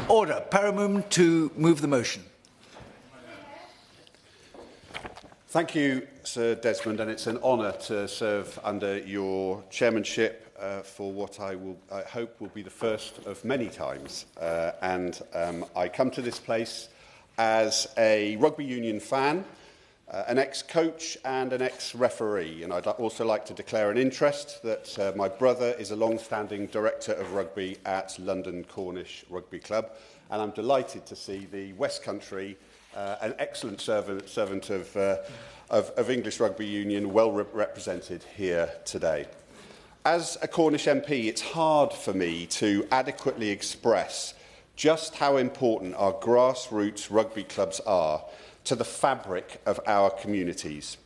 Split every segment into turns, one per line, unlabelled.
Order. Paramount to move the motion.
Thank you, Sir Desmond, and it's an honour to serve under your chairmanship for what I hope will be the first of many times. I come to this place as a rugby union fan, an ex-coach and an ex-referee, and I'd also like to declare an interest that my brother is a long-standing director of rugby at London Cornish Rugby Club, and I'm delighted to see the West Country, an excellent servant of English Rugby Union, well represented here today. As a Cornish MP, it's hard for me to adequately express just how important our grassroots rugby clubs are to the fabric of our communities.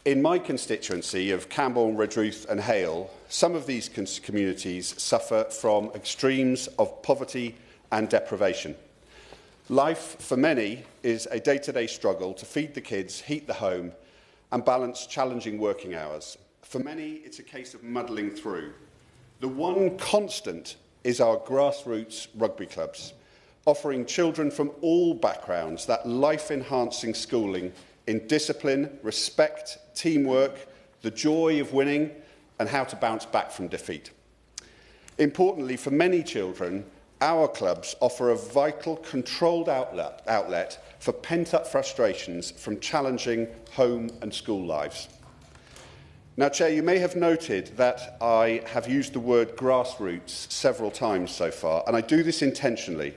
In my constituency of Camborne, Redruth and Hale, some of these communities suffer from extremes of poverty and deprivation. Life for many is a day-to-day struggle to feed the kids, heat the home and balance challenging working hours. For many, it's a case of muddling through. The one constant is our grassroots rugby clubs, offering children from all backgrounds that life-enhancing schooling in discipline, respect, teamwork, the joy of winning, and how to bounce back from defeat. Importantly, for many children, our clubs offer a vital, controlled outlet for pent-up frustrations from challenging home and school lives. Now, Chair, you may have noted that I have used the word grassroots several times so far, and I do this intentionally,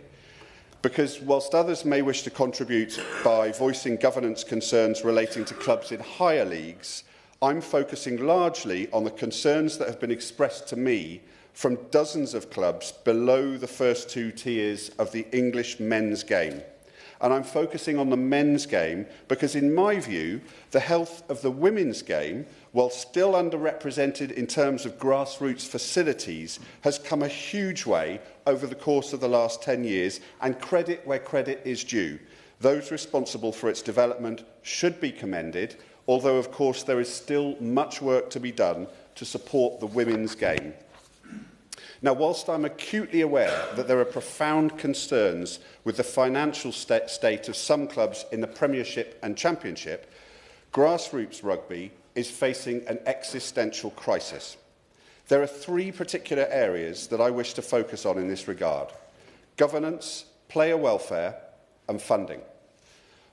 because whilst others may wish to contribute by voicing governance concerns relating to clubs in higher leagues, I'm focusing largely on the concerns that have been expressed to me from dozens of clubs below the first two tiers of the English men's game. And I'm focusing on the men's game because, in my view, the health of the women's game, while still underrepresented in terms of grassroots facilities, has come a huge way over the course of the last 10 years, and credit where credit is due. Those responsible for its development should be commended, although, of course, there is still much work to be done to support the women's game. Now, whilst I'm acutely aware that there are profound concerns with the financial state of some clubs in the Premiership and Championship, grassroots rugby is facing an existential crisis. There are three particular areas that I wish to focus on in this regard: governance, player welfare and funding.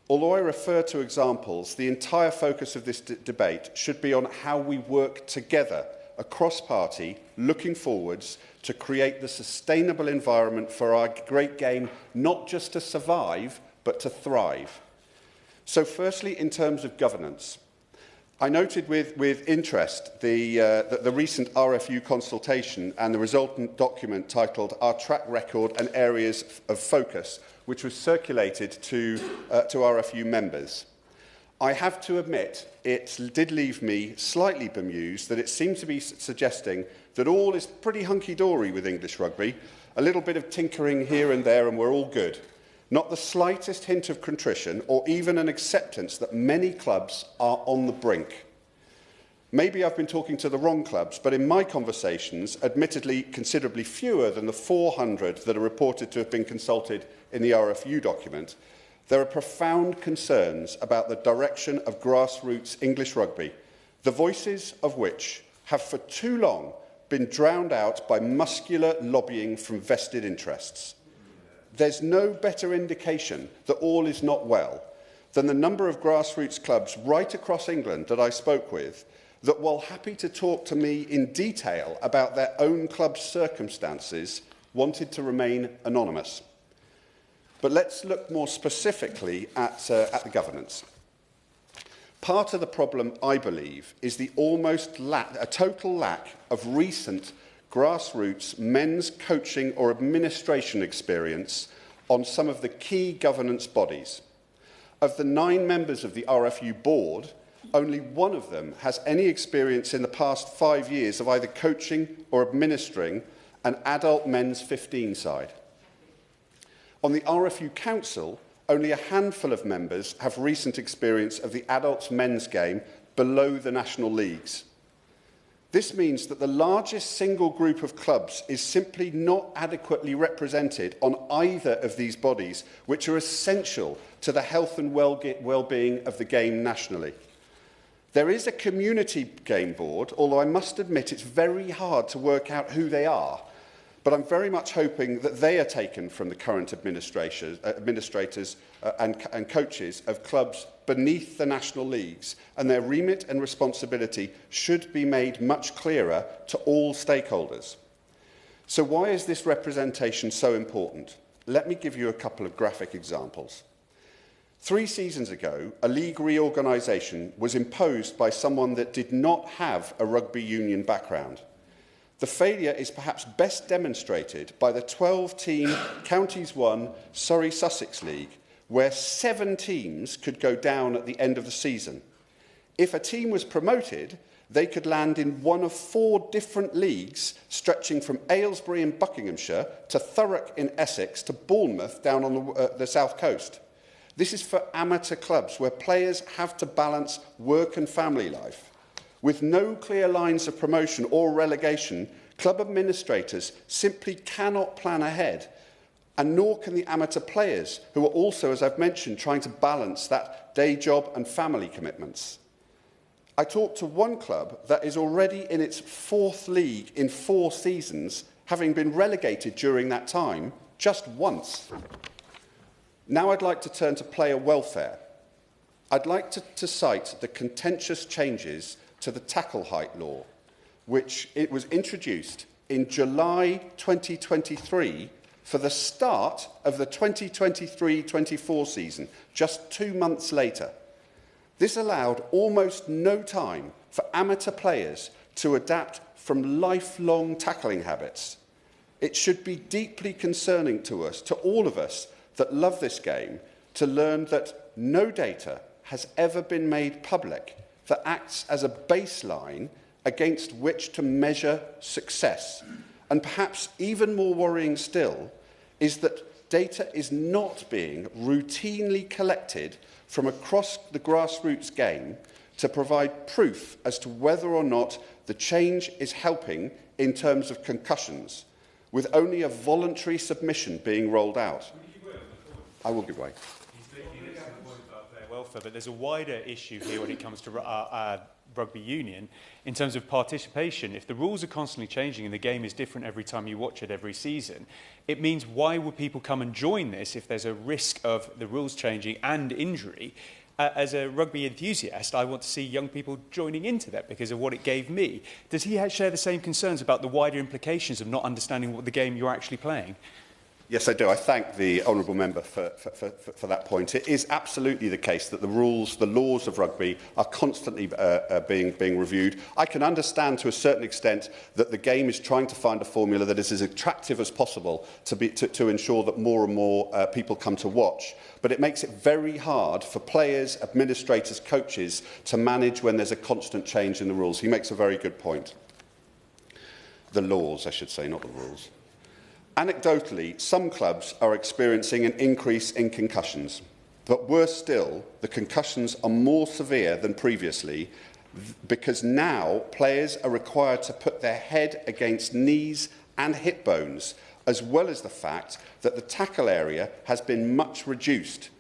Although I refer to examples, the entire focus of this debate should be on how we work together across party, looking forwards to create the sustainable environment for our great game, not just to survive, but to thrive. So firstly, in terms of governance, I noted with interest the recent RFU consultation and the resultant document titled Our Track Record and Areas of Focus, which was circulated to RFU members. I have to admit, it did leave me slightly bemused that it seemed to be suggesting that all is pretty hunky-dory with English rugby, a little bit of tinkering here and there and we're all good. Not the slightest hint of contrition or even an acceptance that many clubs are on the brink. Maybe I've been talking to the wrong clubs, but in my conversations, admittedly considerably fewer than the 400 that are reported to have been consulted in the RFU document, there are profound concerns about the direction of grassroots English rugby, the voices of which have for too long been drowned out by muscular lobbying from vested interests. There's no better indication that all is not well than the number of grassroots clubs right across England that I spoke with that, while happy to talk to me in detail about their own club's circumstances, wanted to remain anonymous. But let's look more specifically at the governance. Part of the problem, I believe, is the a total lack of recent grassroots men's coaching or administration experience on some of the key governance bodies. Of the 9 members of the RFU board, only one of them has any experience in the past 5 years of either coaching or administering an adult men's 15 side. On the RFU Council, only a handful of members have recent experience of the adults men's game below the national leagues. This means that the largest single group of clubs is simply not adequately represented on either of these bodies, which are essential to the health and well-being of the game nationally. There is a community game board, although I must admit it's very hard to work out who they are. But I'm very much hoping that they are taken from the current administrators and coaches of clubs beneath the national leagues, and their remit and responsibility should be made much clearer to all stakeholders. So why is this representation so important? Let me give you a couple of graphic examples. 3 seasons ago, a league reorganisation was imposed by someone that did not have a rugby union background. The failure is perhaps best demonstrated by the 12-team Counties 1 Surrey-Sussex League, where 7 teams could go down at the end of the season. If a team was promoted, they could land in one of 4 different leagues, stretching from Aylesbury in Buckinghamshire to Thurrock in Essex to Bournemouth down on the south coast. This is for amateur clubs where players have to balance work and family life. With no clear lines of promotion or relegation, club administrators simply cannot plan ahead, and nor can the amateur players, who are also, as I've mentioned, trying to balance that day job and family commitments. I talked to one club that is already in its 4th league in 4 seasons, having been relegated during that time just once. Now I'd like to turn to player welfare. I'd like to cite the contentious changes to the tackle height law, which it was introduced in July 2023 for the start of the 2023-24 season, just 2 months later. This allowed almost no time for amateur players to adapt from lifelong tackling habits. It should be deeply concerning to us, to all of us that love this game, to learn that no data has ever been made public that acts as a baseline against which to measure success. And perhaps even more worrying still is that data is not being routinely collected from across the grassroots game to provide proof as to whether or not the change is helping in terms of concussions, with only a voluntary submission being rolled out. I will give way.
Welfare, but there's a wider issue here when it comes to rugby union in terms of participation. If the rules are constantly changing and the game is different every time you watch it every season, it means why would people come and join this if there's a risk of the rules changing and injury? As a rugby enthusiast, I want to see young people joining into that because of what it gave me. Does he share the same concerns about the wider implications of not understanding what the game you're actually playing?
Yes, I do. I thank the honourable member for that point. It is absolutely the case that the rules, the laws of rugby are constantly being reviewed. I can understand to a certain extent that the game is trying to find a formula that is as attractive as possible to ensure that more and more people come to watch. But it makes it very hard for players, administrators, coaches to manage when there's a constant change in the rules. He makes a very good point. The laws, I should say, not the rules. Anecdotally, some clubs are experiencing an increase in concussions, but worse still, the concussions are more severe than previously because now players are required to put their head against knees and hip bones, as well as the fact that the tackle area has been much reduced.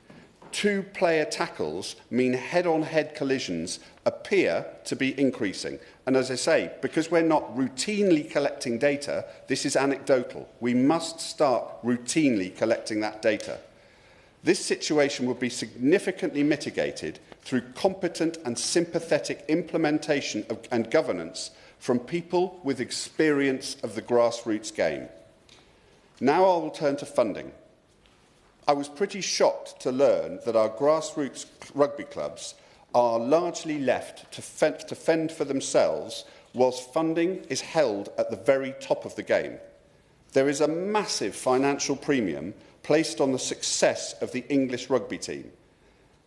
2-player tackles mean head-on-head collisions appear to be increasing. And as I say, because we're not routinely collecting data, this is anecdotal. We must start routinely collecting that data. This situation would be significantly mitigated through competent and sympathetic implementation and governance from people with experience of the grassroots game. Now I will turn to funding. I was pretty shocked to learn that our grassroots rugby clubs are largely left to fend for themselves whilst funding is held at the very top of the game. There is a massive financial premium placed on the success of the English rugby team.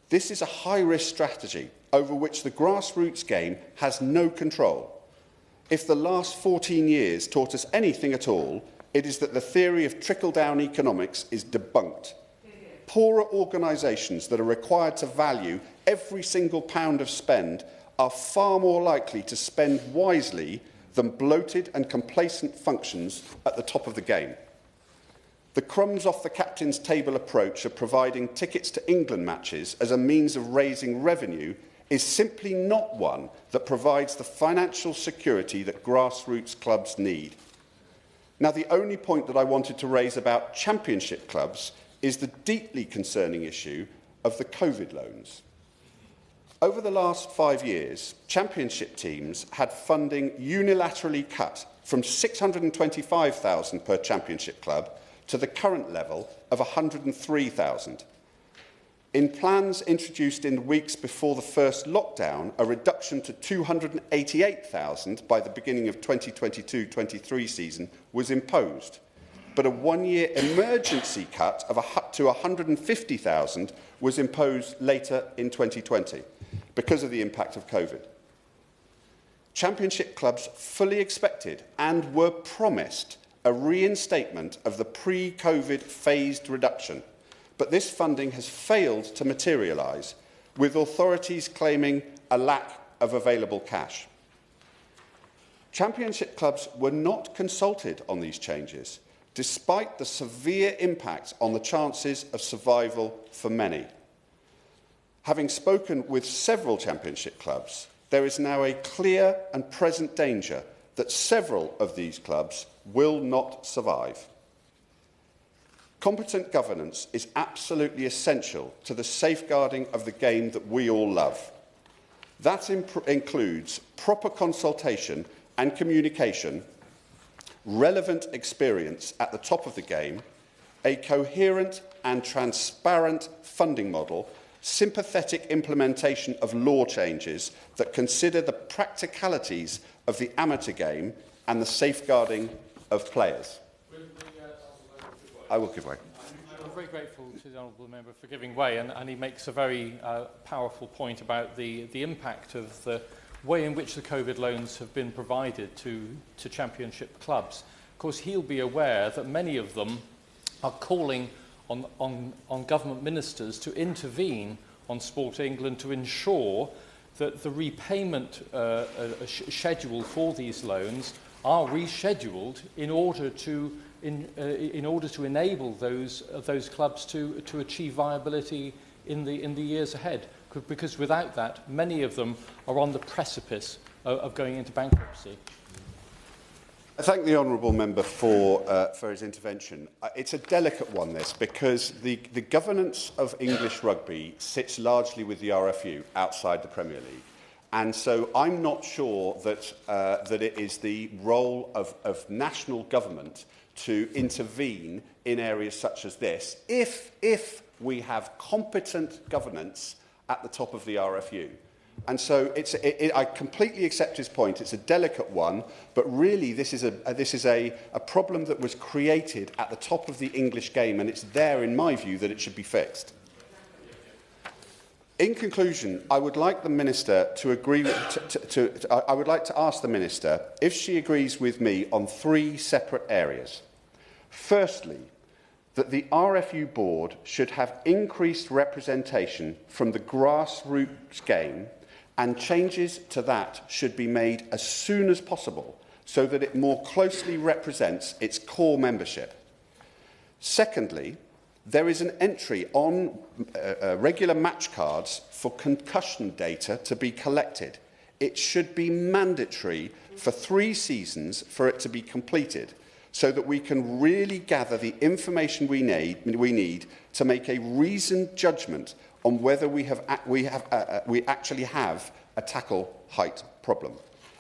This is a high-risk strategy over which the grassroots game has no control. If the last 14 years taught us anything at all, it is that the theory of trickle-down economics is debunked. Poorer organisations that are required to value every single pound of spend are far more likely to spend wisely than bloated and complacent functions at the top of the game. The crumbs off the captain's table approach of providing tickets to England matches as a means of raising revenue is simply not one that provides the financial security that grassroots clubs need. Now, the only point that I wanted to raise about Championship clubs is the deeply concerning issue of the COVID loans. Over the last 5 years, Championship teams had funding unilaterally cut from £625,000 per Championship club to the current level of £103,000. In plans introduced in the weeks before the first lockdown, a reduction to £288,000 by the beginning of 2022-23 season was imposed, but a one-year emergency cut to £150,000 was imposed later in 2020 because of the impact of COVID. Championship clubs fully expected and were promised a reinstatement of the pre-COVID phased reduction, but this funding has failed to materialise, with authorities claiming a lack of available cash. Championship clubs were not consulted on these changes, despite the severe impact on the chances of survival for many. Having spoken with several Championship clubs, there is now a clear and present danger that several of these clubs will not survive. Competent governance is absolutely essential to the safeguarding of the game that we all love. That includes proper consultation and communication, relevant experience at the top of the game, a coherent and transparent funding model, sympathetic implementation of law changes that consider the practicalities of the amateur game and the safeguarding of players. I will give way.
I'm very grateful to the Honourable Member for giving way, and he makes a very powerful point about the impact of the way in which the COVID loans have been provided to Championship clubs. Of course, he'll be aware that many of them are calling on government ministers to intervene on Sport England to ensure that the repayment schedule for these loans are rescheduled in order to enable those clubs to achieve viability in the years ahead. Because without that, many of them are on the precipice of going into bankruptcy.
I thank the honourable member for his intervention. It's a delicate one, this, because the governance of English rugby sits largely with the RFU outside the Premier League. And so I'm not sure that, that it is the role of national government to intervene in areas such as this if we have competent governance at the top of the RFU. And so I completely accept his point. It's a delicate one, but really this is a problem that was created at the top of the English game, and it's there, in my view, that it should be fixed. In conclusion, I would like the Minister to agree. I would like to ask the Minister if she agrees with me on 3 separate areas. Firstly, that the RFU board should have increased representation from the grassroots game, and changes to that should be made as soon as possible so that it more closely represents its core membership. Secondly, there is an entry on regular match cards for concussion data to be collected. It should be mandatory for 3 seasons for it to be completed, so that we can really gather the information we need to make a reasoned judgment on whether we actually have a tackle height problem.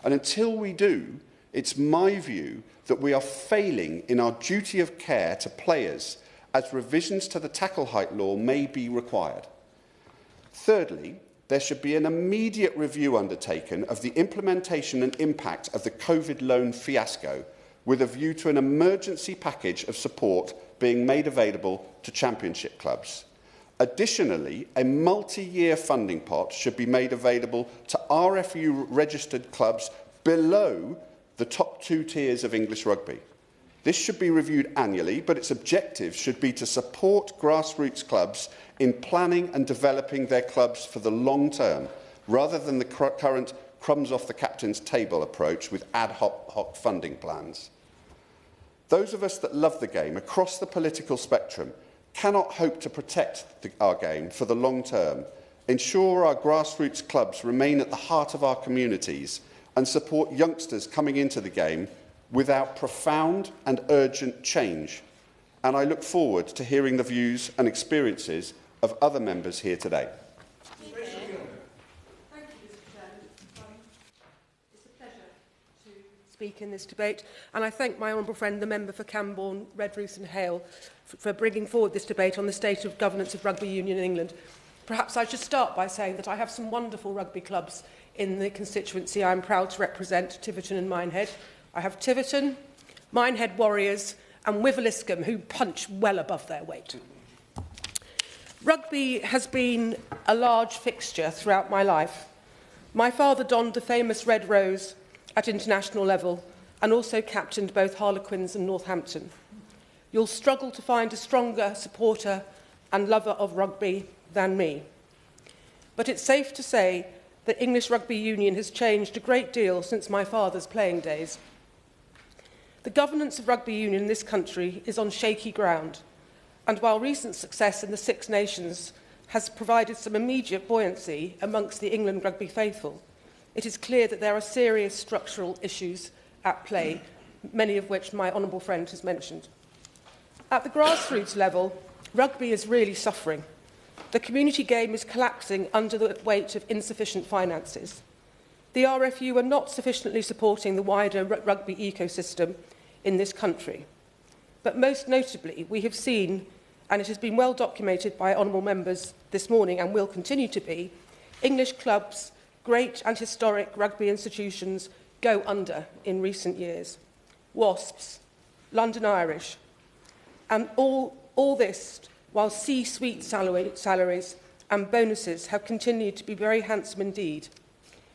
And until we do, it's my view that we are failing in our duty of care to players, as revisions to the tackle height law may be required. Thirdly, there should be an immediate review undertaken of the implementation and impact of the COVID loan fiasco, with a view to an emergency package of support being made available to Championship clubs. Additionally, a multi-year funding pot should be made available to RFU-registered clubs below the top 2 tiers of English rugby. This should be reviewed annually, but its objective should be to support grassroots clubs in planning and developing their clubs for the long term, rather than the current crumbs off the captain's table approach with ad hoc funding plans. Those of us that love the game across the political spectrum cannot hope to protect our game for the long term, ensure our grassroots clubs remain at the heart of our communities and support youngsters coming into the game without profound and urgent change. And I look forward to hearing the views and experiences of other members here today.
Thank you, Mr. Chairman. It's a pleasure to speak in this debate, and I thank my honourable friend, the member for Camborne, Redruth and Hale, for bringing forward this debate on the state of governance of rugby union in England. Perhaps I should start by saying that I have some wonderful rugby clubs in the constituency I'm proud to represent, Tiverton and Minehead. I have Tiverton, Minehead Warriors and Wiveliscombe, who punch well above their weight. Rugby has been a large fixture throughout my life. My father donned the famous Red Rose at international level and also captained both Harlequins and Northampton. You'll struggle to find a stronger supporter and lover of rugby than me. But it's safe to say that English rugby union has changed a great deal since my father's playing days. The governance of rugby union in this country is on shaky ground, and while recent success in the Six Nations has provided some immediate buoyancy amongst the England rugby faithful, it is clear that there are serious structural issues at play, many of which my honourable friend has mentioned. At the grassroots level, rugby is really suffering. The community game is collapsing under the weight of insufficient finances. The RFU are not sufficiently supporting the wider rugby ecosystem in this country. But most notably, we have seen, and it has been well documented by honourable members this morning and will continue to be, English clubs, great and historic rugby institutions, go under in recent years. Wasps, London Irish, and all this while C-suite salaries and bonuses have continued to be very handsome indeed.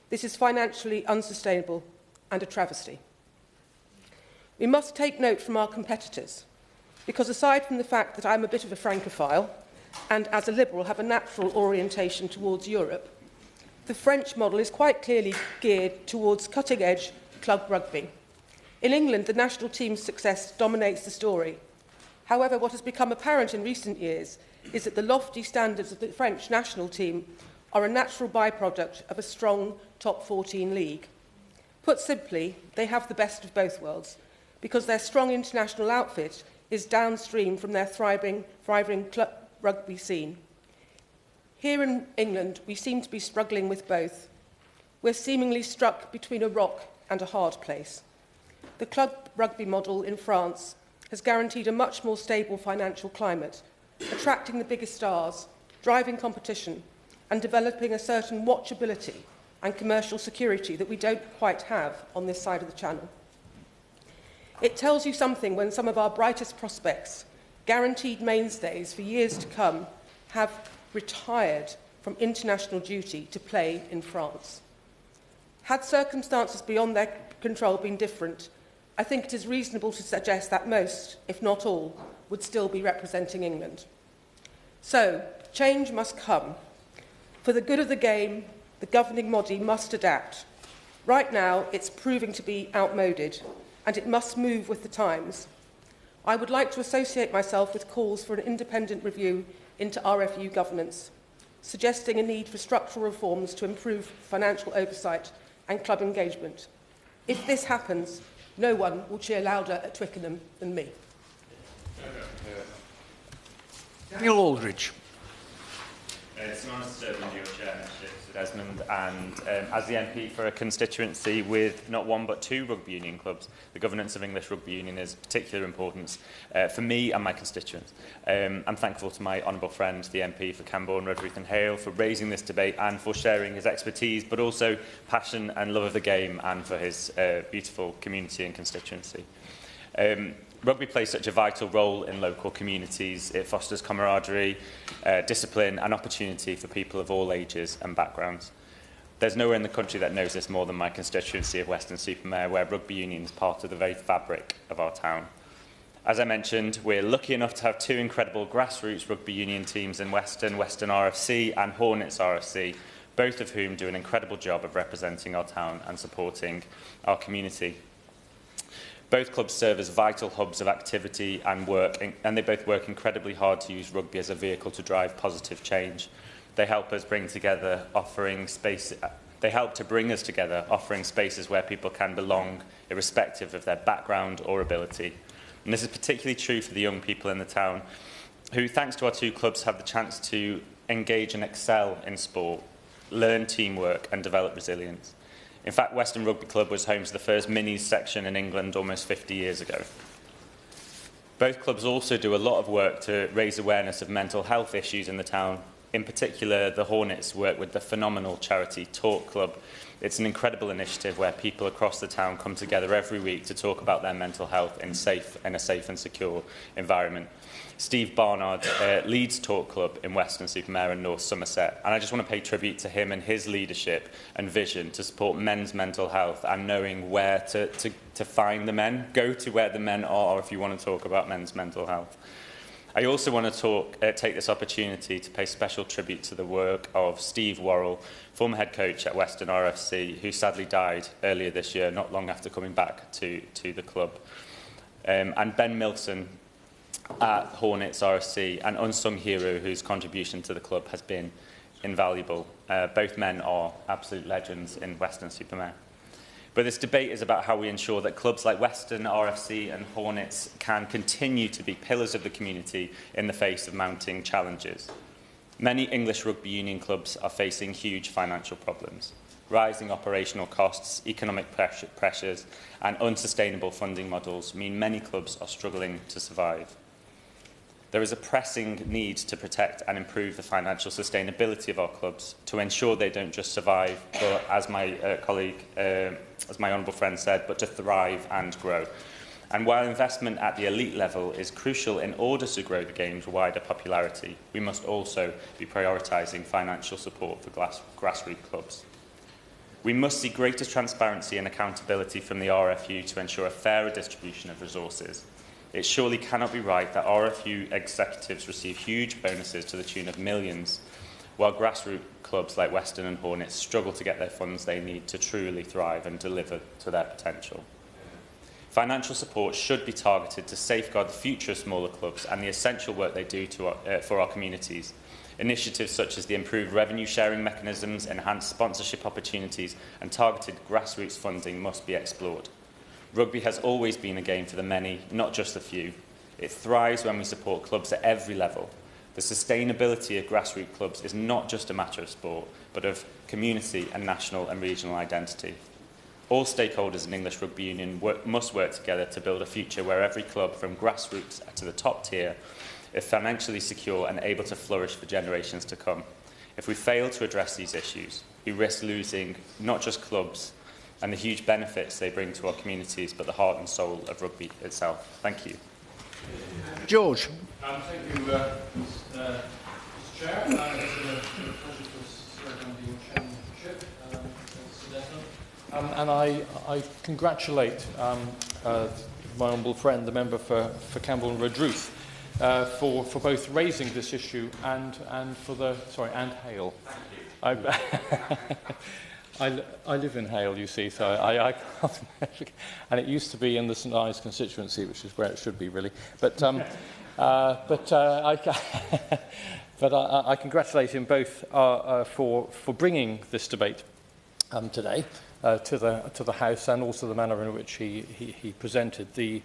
This is financially unsustainable and a travesty. We must take note from our competitors, because aside from the fact that I'm a bit of a francophile and as a liberal have a natural orientation towards Europe, the French model is quite clearly geared towards cutting-edge club rugby. In England, the national team's success dominates the story. However, what has become apparent in recent years is that the lofty standards of the French national team are a natural byproduct of a strong top 14 league. Put simply, they have the best of both worlds, because their strong international outfit is downstream from their thriving club rugby scene. Here in England, we seem to be struggling with both. We're seemingly struck between a rock and a hard place. The club rugby model in France has guaranteed a much more stable financial climate, attracting the biggest stars, driving competition, and developing a certain watchability and commercial security that we don't quite have on this side of the channel. It tells you something when some of our brightest prospects, guaranteed mainstays for years to come, have retired from international duty to play in France. Had circumstances beyond their control been different, I think it is reasonable to suggest that most, if not all, would still be representing England. So, change must come. For the good of the game, the governing body must adapt. Right now, it's proving to be outmoded, and it must move with the times. I would like to associate myself with calls for an independent review into RFU governance, suggesting a need for structural reforms to improve financial oversight and club engagement. If this happens, no one will cheer louder at Twickenham than me.
Daniel Aldridge.
It's an honour to serve under your chairmanship, Sir Desmond, and as the MP for a constituency with not one but two rugby union clubs, the governance of English rugby union is of particular importance for me and my constituents. I'm thankful to my honourable friend, the MP for Camborne, Redruth and Hale, for raising this debate and for sharing his expertise, but also passion and love of the game, and for his beautiful community and constituency. Rugby plays such a vital role in local communities. It fosters camaraderie, discipline and opportunity for people of all ages and backgrounds. There's nowhere in the country that knows this more than my constituency of Weston-super-Mare, where rugby union is part of the very fabric of our town. As I mentioned, we're lucky enough to have two incredible grassroots rugby union teams in Weston RFC and Hornets RFC, both of whom do an incredible job of representing our town and supporting our community. Both clubs serve as vital hubs of activity and work, and they both work incredibly hard to use rugby as a vehicle to drive positive change. They help us bring together, offering space. They help to bring us together, offering spaces where people can belong, irrespective of their background or ability. And this is particularly true for the young people in the town, who, thanks to our two clubs, have the chance to engage and excel in sport, learn teamwork and develop resilience. In fact, Western Rugby Club was home to the first minis section in England almost 50 years ago. Both clubs also do a lot of work to raise awareness of mental health issues in the town. In particular, the Hornets work with the phenomenal charity Talk Club. It's an incredible initiative where people across the town come together every week to talk about their mental health in a safe and secure environment. Steve Barnard leads Talk Club in Weston-super-Mare and North Somerset, and I just want to pay tribute to him and his leadership and vision to support men's mental health and knowing where to find the men. Go to where the men are if you want to talk about men's mental health. I also want to take this opportunity to pay special tribute to the work of Steve Worrell, former head coach at Western RFC, who sadly died earlier this year, not long after coming back to the club. And Ben Milson at Hornets RFC, an unsung hero whose contribution to the club has been invaluable. Both men are absolute legends in Weston-super-Mare. But this debate is about how we ensure that clubs like Western, RFC and Hornets can continue to be pillars of the community in the face of mounting challenges. Many English rugby union clubs are facing huge financial problems. Rising operational costs, economic pressures and unsustainable funding models mean many clubs are struggling to survive. There is a pressing need to protect and improve the financial sustainability of our clubs to ensure they don't just survive, but as my as my honourable friend said, but to thrive and grow. And while investment at the elite level is crucial in order to grow the game's wider popularity, we must also be prioritising financial support for grassroots clubs. We must see greater transparency and accountability from the RFU to ensure a fairer distribution of resources. It surely cannot be right that RFU executives receive huge bonuses to the tune of millions, while grassroots clubs like Western and Hornets struggle to get their funds they need to truly thrive and deliver to their potential. Financial support should be targeted to safeguard the future of smaller clubs and the essential work they do for our communities. Initiatives such as the improved revenue sharing mechanisms, enhanced sponsorship opportunities and targeted grassroots funding must be explored. Rugby has always been a game for the many, not just the few. It thrives when we support clubs at every level. The sustainability of grassroots clubs is not just a matter of sport, but of community and national and regional identity. All stakeholders in English Rugby Union must work together to build a future where every club, from grassroots to the top tier, is financially secure and able to flourish for generations to come. If we fail to address these issues, we risk losing not just clubs and the huge benefits they bring to our communities, but the heart and soul of rugby itself. Thank you.
George.
Thank you, Mr. Chair. It's been a pleasure to serve under your chairmanship, Mr. Desmond. And I congratulate my honourable friend, the member for Campbell and Redruth, for both raising this issue and Hale. Thank you. I live in Hale, you see, so I can't imagine. And it used to be in the St Ives constituency, which is where it should be, really. But I congratulate him both for bringing this debate today to the House, and also the manner in which he presented the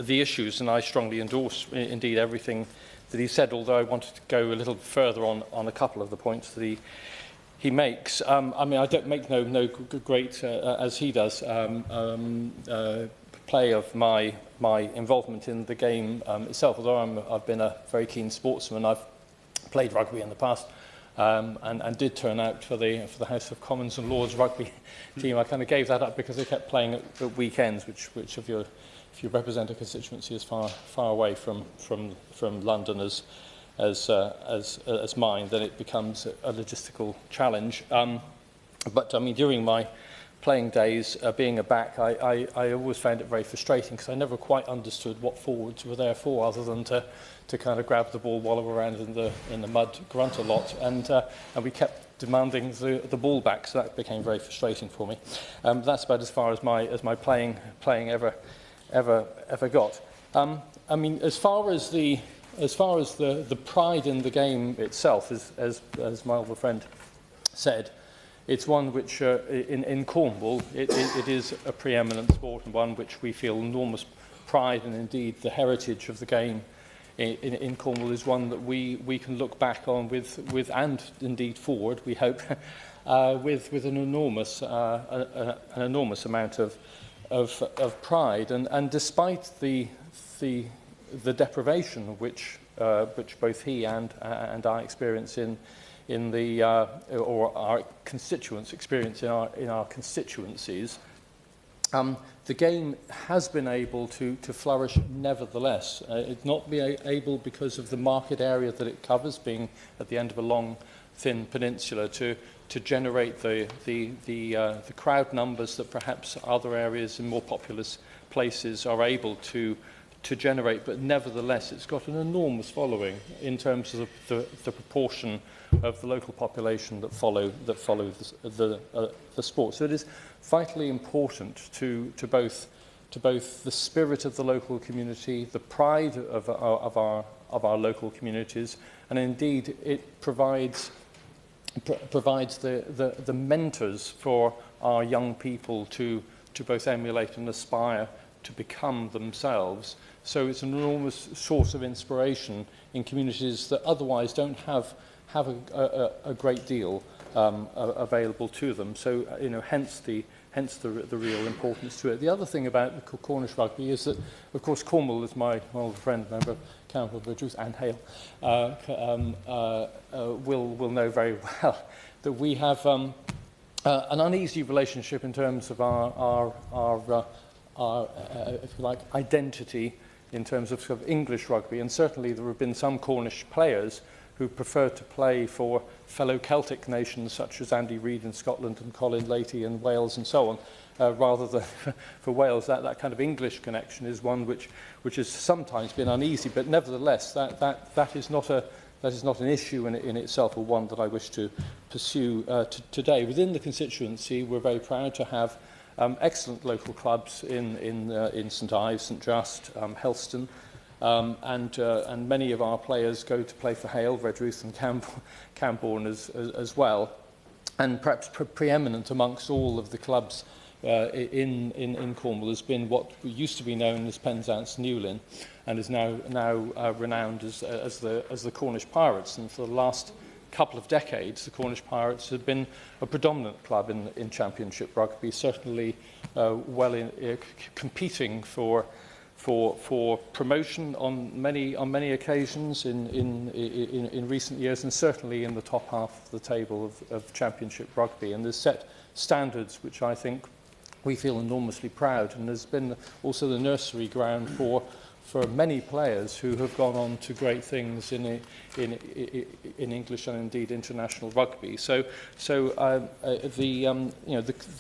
issues. And I strongly endorse, indeed, everything that he said. Although I wanted to go a little further on a couple of the points that he makes. I mean, I don't make no great, as he does, play of my involvement in the game itself. Although I've been a very keen sportsman, I've played rugby in the past, and did turn out for the House of Commons and Lords rugby team. I kind of gave that up because they kept playing at weekends, which if you represent a constituency as far away from London as mine, then it becomes a logistical challenge. But I mean, during my playing days, being a back, I always found it very frustrating because I never quite understood what forwards were there for, other than to kind of grab the ball, wallow around in the mud, grunt a lot, and we kept demanding the ball back, so that became very frustrating for me. That's about as far as my playing ever got. I mean, as far as the pride in the game itself, as my older friend said, it's one which, in Cornwall, it is a preeminent sport, and one which we feel enormous pride, and indeed the heritage of the game in Cornwall is one that we can look back on with and indeed forward, we hope, with an enormous amount of pride, and despite the deprivation which both he and I experience in the or our constituents experience in our constituencies, the game has been able to flourish nevertheless. It's not been able, because of the market area that it covers, being at the end of a long, thin peninsula, to generate the crowd numbers that perhaps other areas in more populous places are able to generate. But nevertheless, it's got an enormous following in terms of the proportion of the local population that follow the sport. So it is vitally important to both the spirit of the local community, the pride of our local communities, and indeed it provides the mentors for our young people to both emulate and aspire to become themselves. So it's an enormous source of inspiration in communities that otherwise don't have a great deal available to them. So, hence the real importance to it. The other thing about the Cornish rugby is that, of course, Cornwall, as my old friend, member of Council of Bridges, and Hale, will know very well that we have an uneasy relationship in terms of our if you like, identity in terms of sort of English rugby, and certainly there have been some Cornish players who prefer to play for fellow Celtic nations such as Andy Reid in Scotland and Colin Leahy in Wales and so on, rather than for Wales. That kind of English connection is one which has sometimes been uneasy, but nevertheless that is not an issue in itself, or one that I wish to pursue today. Within the constituency, we're very proud to have excellent local clubs in St Ives, St Just, Helston, and many of our players go to play for Hale, Redruth and Camborne as well. And perhaps preeminent amongst all of the clubs in Cornwall has been what used to be known as Penzance Newlyn, and is now renowned as the Cornish Pirates. And for the last couple of decades, the Cornish Pirates have been a predominant club in Championship rugby, certainly competing for promotion on many occasions in recent years, and certainly in the top half of the table of Championship rugby. And there's set standards which I think we feel enormously proud, and there's been also the nursery ground for many players who have gone on to great things in English and indeed international rugby. So the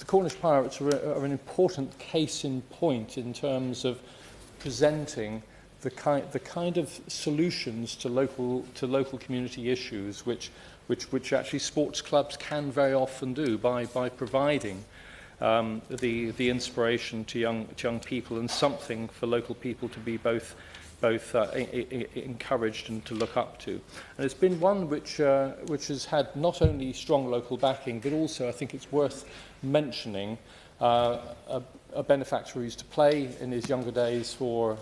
Cornish Pirates are an important case in point in terms of presenting the kind of solutions to local community issues which actually sports clubs can very often do by providing the inspiration to young people, and something for local people to be both encouraged and to look up to. And it's been one which has had not only strong local backing, but also, I think it's worth mentioning, a benefactor who used to play in his younger days for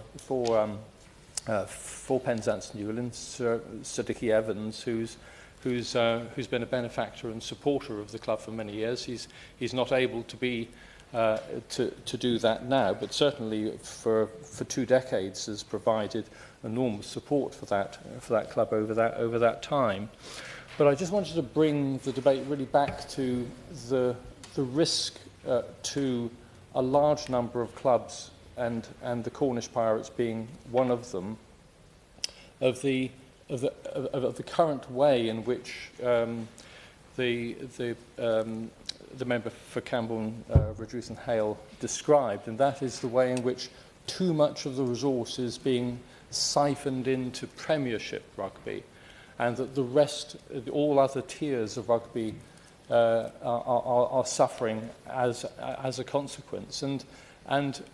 Penzance Newlyn, Sir Dickie Evans, who's been a benefactor and supporter of the club for many years. He's not able to be to do that now, but certainly for 2 decades has provided enormous support for that club over that time. But I just wanted to bring the debate really back to the risk to a large number of clubs, and the Cornish Pirates being one of them, of the current way in which the the member for Camborne, Redruth and Hale described, and that is the way in which too much of the resource is being siphoned into Premiership rugby, and that the rest, all other tiers of rugby are suffering as a consequence. And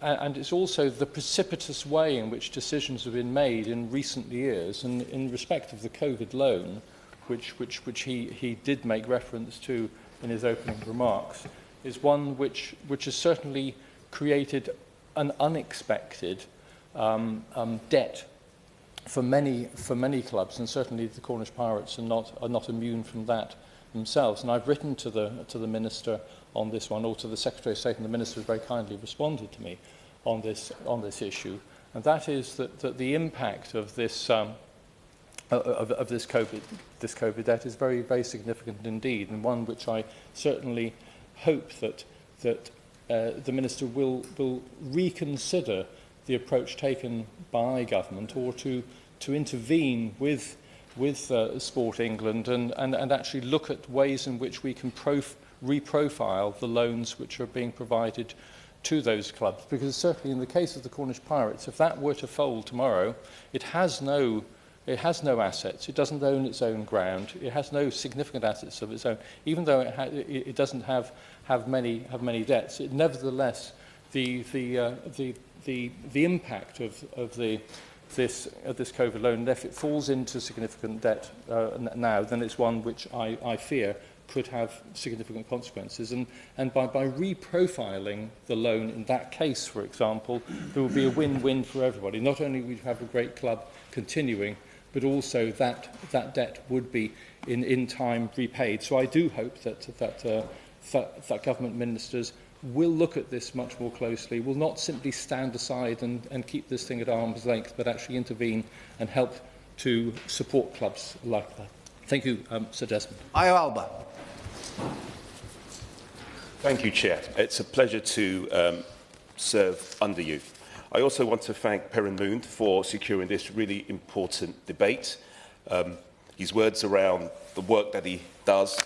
it's also the precipitous way in which decisions have been made in recent years, and in respect of the COVID loan, which he did make reference to in his opening remarks, is one which has certainly created an unexpected debt for many clubs, and certainly the Cornish Pirates are not immune from that themselves. And I've written to the Minister on this one, or to the Secretary of State, and the Minister has very kindly responded to me on this issue. And that is that the impact of this this COVID debt is very, very significant indeed, and one which I certainly hope that the Minister will reconsider the approach taken by government, or to intervene with Sport England and actually look at ways in which we can reprofile the loans which are being provided to those clubs. Because certainly in the case of the Cornish Pirates, if that were to fold tomorrow, it has no assets. It doesn't own its own ground. It has no significant assets of its own. Even though it doesn't have many debts, it nevertheless the impact of this COVID loan, and if it falls into significant debt now, then it's one which I fear could have significant consequences. And by reprofiling the loan in that case, for example, there will be a win-win for everybody. Not only would you have a great club continuing, but also that debt would be in time repaid. So I do hope that government ministers will look at this much more closely, will not simply stand aside and keep this thing at arm's length, but actually intervene and help to support clubs like that. Thank you, Sir Desmond.
Io Alba.
Thank you, Chair. It's a pleasure to serve under you. I also want to thank Perrin Moon for securing this really important debate. His words around the work that he does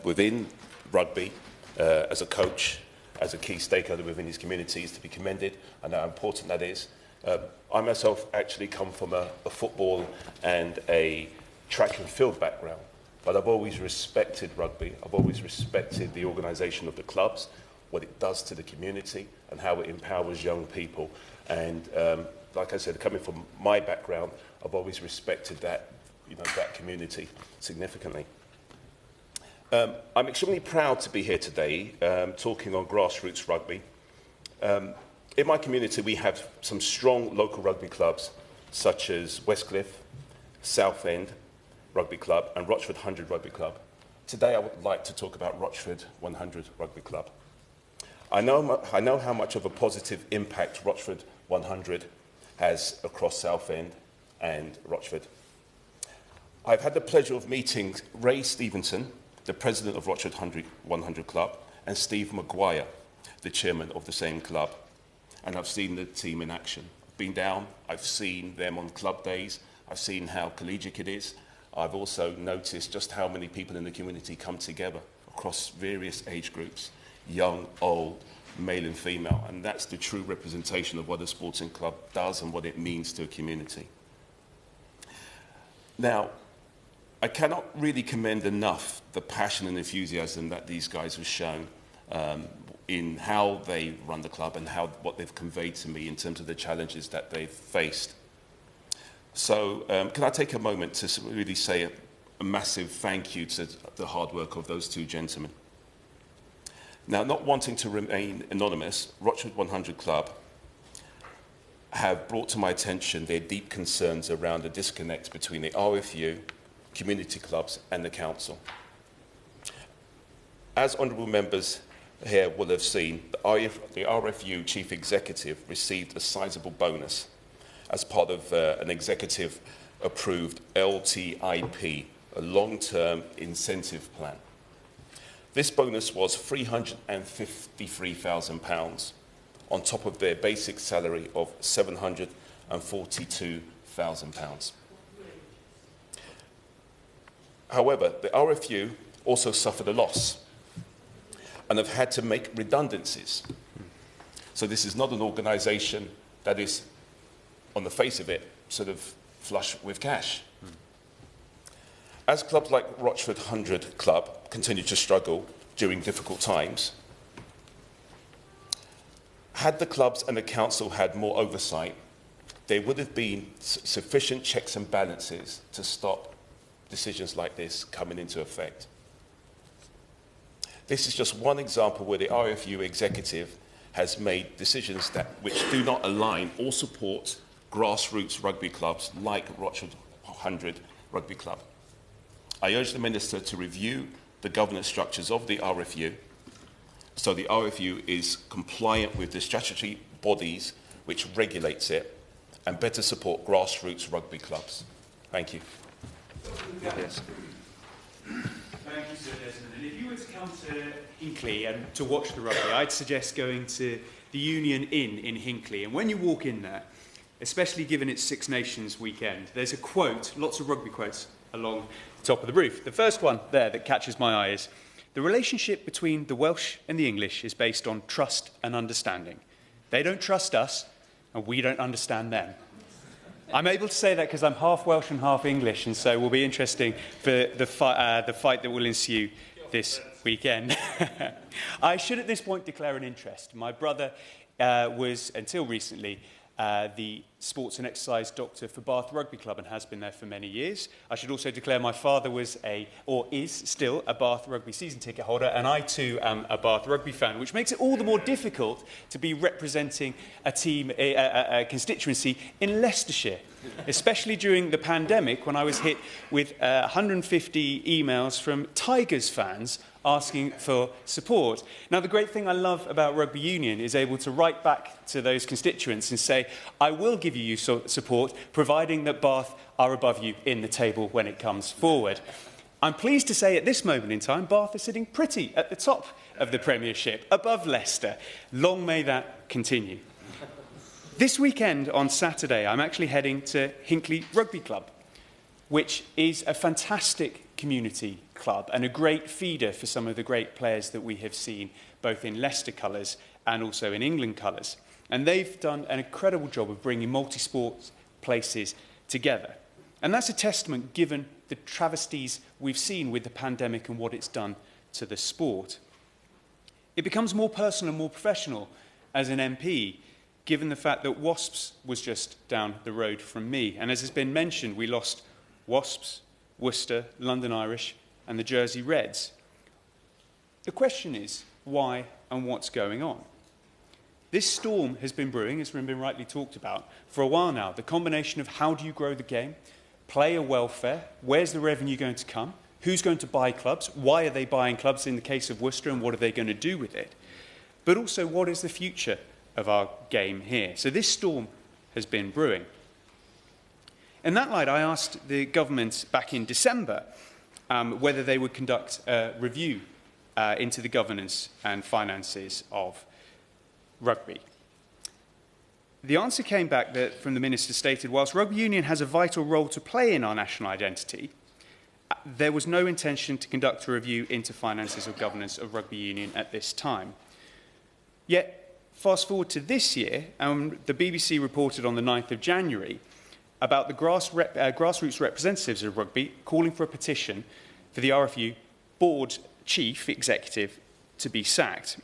within rugby as a coach, as a key stakeholder within his community, is to be commended, and how important that is. I myself actually come from a football and a track and field background, but I've always respected rugby. I've always respected the organisation of the clubs, what it does to the community, and how it empowers young people. And like I said, coming from my background, I've always respected that, that community significantly. I'm extremely proud to be here today talking on grassroots rugby. In my community, we have some strong local rugby clubs, such as Westcliff, Southend Rugby Club, and Rochford 100 Rugby Club. Today, I would like to talk about Rochford 100 Rugby Club. I know how much of a positive impact Rochford 100 has across Southend and Rochford. I've had the pleasure of meeting Ray Stevenson, the president of Rochford 100 Club, and Steve Maguire, the chairman of the same club. And I've seen the team in action. I've been down, I've seen them on club days, I've seen how collegiate it is. I've also noticed just how many people in the community come together across various age groups, young, old, male and female, and that's the true representation of what a sporting club does and what it means to a community. Now, I cannot really commend enough the passion and enthusiasm that these guys have shown in how they run the club and what they've conveyed to me in terms of the challenges that they've faced. So can I take a moment to really say a massive thank you to the hard work of those two gentlemen. Now, not wanting to remain anonymous, Rochford 100 Club have brought to my attention their deep concerns around the disconnect between the RFU, community clubs and the council. As honourable members here will have seen, the RFU chief executive received a sizable bonus as part of an executive approved LTIP, a long-term incentive plan. This bonus was £353,000 on top of their basic salary of £742,000. However, the RFU also suffered a loss. and have had to make redundancies. So this is not an organisation that is, on the face of it, sort of flush with cash. As clubs like Rochford 100 Club continue to struggle during difficult times, had the clubs and the council had more oversight, there would have been sufficient checks and balances to stop decisions like this coming into effect. This is just one example where the RFU executive has made decisions which do not align or support grassroots rugby clubs like Rochford 100 Rugby Club. I urge the Minister to review the governance structures of the RFU so the RFU is compliant with the statutory bodies which regulates it and better support grassroots rugby clubs. Thank you.
Yes. Thank you, Sir Desmond. And if you were to come to Hinckley and to watch the rugby, I'd suggest going to the Union Inn in Hinckley. And when you walk in there, especially given it's Six Nations weekend, there's a quote, lots of rugby quotes along the top of the roof. The first one there that catches my eye is, "The relationship between the Welsh and the English is based on trust and understanding. They don't trust us, and we don't understand them." I'm able to say that because I'm half Welsh and half English, and so it will be interesting for the fight that will ensue this weekend. I should at this point declare an interest. My brother was, until recently, the sports and exercise doctor for Bath Rugby Club and has been there for many years. I should also declare my father was is still a Bath Rugby season ticket holder, and I too am a Bath Rugby fan, which makes it all the more difficult to be representing a team, a constituency in Leicestershire, especially during the pandemic when I was hit with 150 emails from Tigers fans asking for support. Now, the great thing I love about rugby union is able to write back to those constituents and say, I will give you support, providing that Bath are above you in the table when it comes forward. I'm pleased to say at this moment in time, Bath are sitting pretty at the top of the Premiership, above Leicester. Long may that continue. This weekend, on Saturday, I'm actually heading to Hinckley Rugby Club, which is a fantastic community club and a great feeder for some of the great players that we have seen both in Leicester colours and also in England colours. And they've done an incredible job of bringing multi-sport places together. And that's a testament given the travesties we've seen with the pandemic and what it's done to the sport. It becomes more personal and more professional as an MP, given the fact that Wasps was just down the road from me. And as has been mentioned, we lost Wasps, Worcester, London Irish, and the Jersey Reds. The question is, why and what's going on? This storm has been brewing, as has been rightly talked about, for a while now. The combination of how do you grow the game, player welfare, where's the revenue going to come, who's going to buy clubs, why are they buying clubs in the case of Worcester, and what are they going to do with it? But also, what is the future of our game here? So this storm has been brewing. In that light, I asked the government back in December whether they would conduct a review into the governance and finances of rugby. The answer came back that, from the Minister, stated, whilst rugby union has a vital role to play in our national identity, there was no intention to conduct a review into finances or governance of rugby union at this time. Yet, fast forward to this year, the BBC reported on the 9th of January about the grassroots representatives of rugby calling for a petition for the RFU board chief executive to be sacked.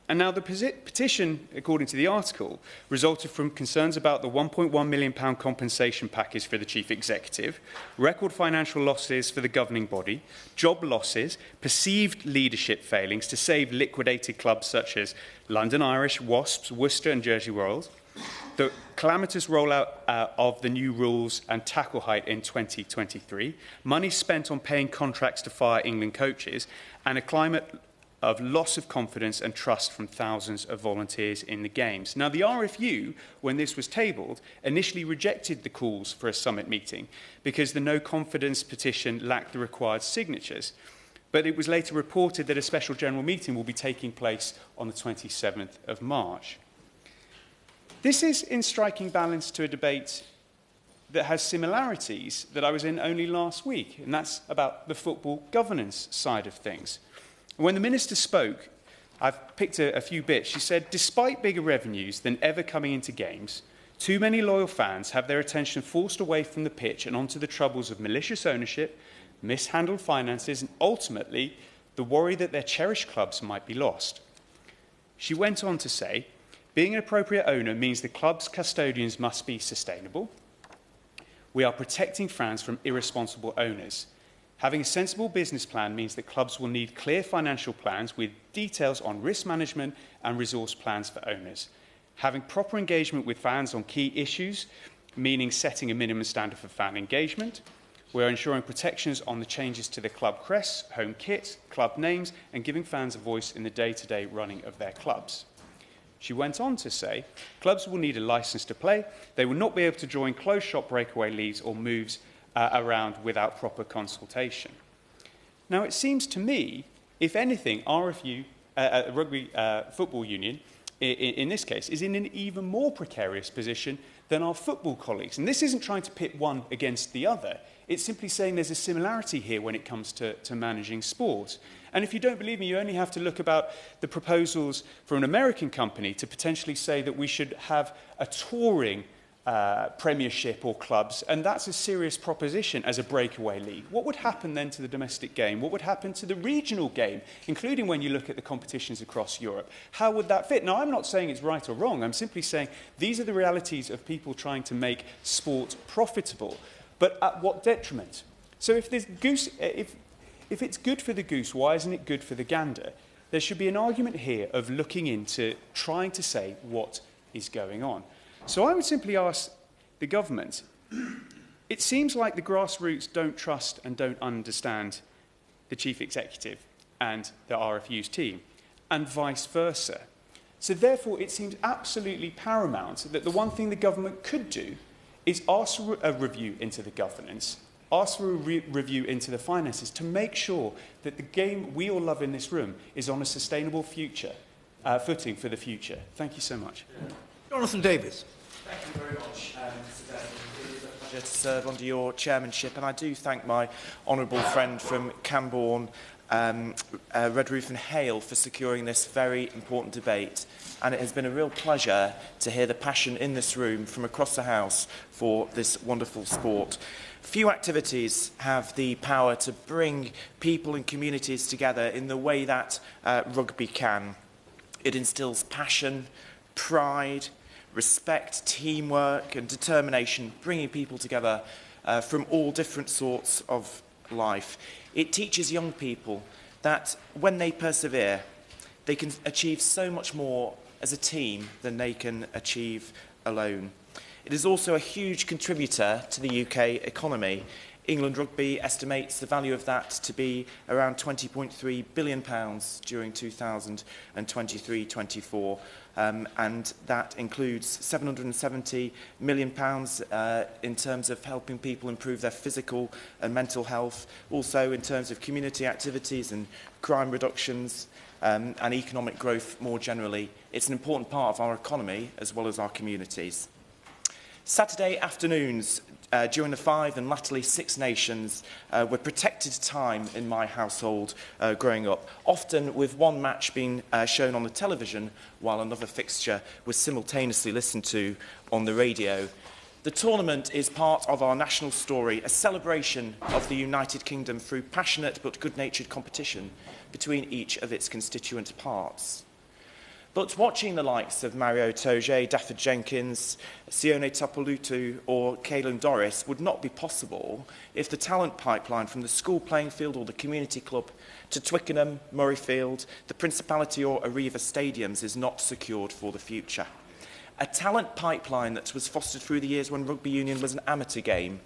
And now the petition, according to the article, resulted from concerns about the £1.1 million compensation package for the chief executive, record financial losses for the governing body, job losses, perceived leadership failings to save liquidated clubs such as London Irish, Wasps, Worcester and Jersey Royals, the calamitous rollout of the new rules and tackle height in 2023, money spent on paying contracts to fire England coaches, and a climate of loss of confidence and trust from thousands of volunteers in the Games. Now, the RFU, when this was tabled, initially rejected the calls for a summit meeting because the no confidence petition lacked the required signatures. But it was later reported that a special general meeting will be taking place on the 27th of March. This is in striking balance to a debate that has similarities that I was in only last week, and that's about the football governance side of things. When the Minister spoke, I've picked a few bits. She said, despite bigger revenues than ever coming into games, too many loyal fans have their attention forced away from the pitch and onto the troubles of malicious ownership, mishandled finances, and ultimately the worry that their cherished clubs might be lost. She went on to say, being an appropriate owner means the club's custodians must be sustainable. We are protecting fans from irresponsible owners. Having a sensible business plan means that clubs will need clear financial plans with details on risk management and resource plans for owners. Having proper engagement with fans on key issues, meaning setting a minimum standard for fan engagement. We are ensuring protections on the changes to the club crests, home kits, club names, and giving fans a voice in the day-to-day running of their clubs. She went on to say, clubs will need a licence to play. They will not be able to join closed-shop breakaway leagues or moves around without proper consultation. Now, it seems to me, if anything, RFU, Rugby Football Union, in this case, is in an even more precarious position than our football colleagues. And this isn't trying to pit one against the other. It's simply saying there's a similarity here when it comes to managing sport. And if you don't believe me, you only have to look about the proposals for an American company to potentially say that we should have a touring Premiership or clubs, and that's a serious proposition as a breakaway league. What would happen then to the domestic game? What would happen to the regional game, including when you look at the competitions across Europe? How would that fit? Now, I'm not saying it's right or wrong. I'm simply saying these are the realities of people trying to make sport profitable. But at what detriment? So if it's good for the goose, why isn't it good for the gander? There should be an argument here of looking into trying to say what is going on. So I would simply ask the government, it seems like the grassroots don't trust and don't understand the chief executive and the RFU's team, and vice versa. So therefore, it seems absolutely paramount that the one thing the government could do is ask for a review into the governance, ask for a review into the finances to make sure that the game we all love in this room is on a sustainable footing for the future. Thank you so much.
Jonathan Davis.
Thank you very much, Mr. Desmond. It is a pleasure to serve under your chairmanship, and I do thank my honourable friend from Cambourne, Redruth and Hale, for securing this very important debate. And it has been a real pleasure to hear the passion in this room from across the House for this wonderful sport. Few activities have the power to bring people and communities together in the way that rugby can. It instills passion, pride, respect, teamwork and determination, bringing people together from all different sorts of life. It teaches young people that when they persevere, they can achieve so much more as a team than they can achieve alone. It is also a huge contributor to the UK economy. England Rugby estimates the value of that to be around £20.3 billion during 2023-24. And that includes £770 million in terms of helping people improve their physical and mental health, also in terms of community activities and crime reductions and economic growth more generally. It's an important part of our economy as well as our communities. Saturday afternoons during the 5 and latterly 6 Nations were protected time in my household growing up, often with one match being shown on the television while another fixture was simultaneously listened to on the radio. The tournament is part of our national story, a celebration of the United Kingdom through passionate but good-natured competition between each of its constituent parts. But watching the likes of Mario Itoje, Dafford Jenkins, Sione Tapolutu or Caelan Doris would not be possible if the talent pipeline from the school playing field or the community club to Twickenham, Murrayfield, the Principality or Arriva stadiums is not secured for the future. A talent pipeline that was fostered through the years when rugby union was an amateur game,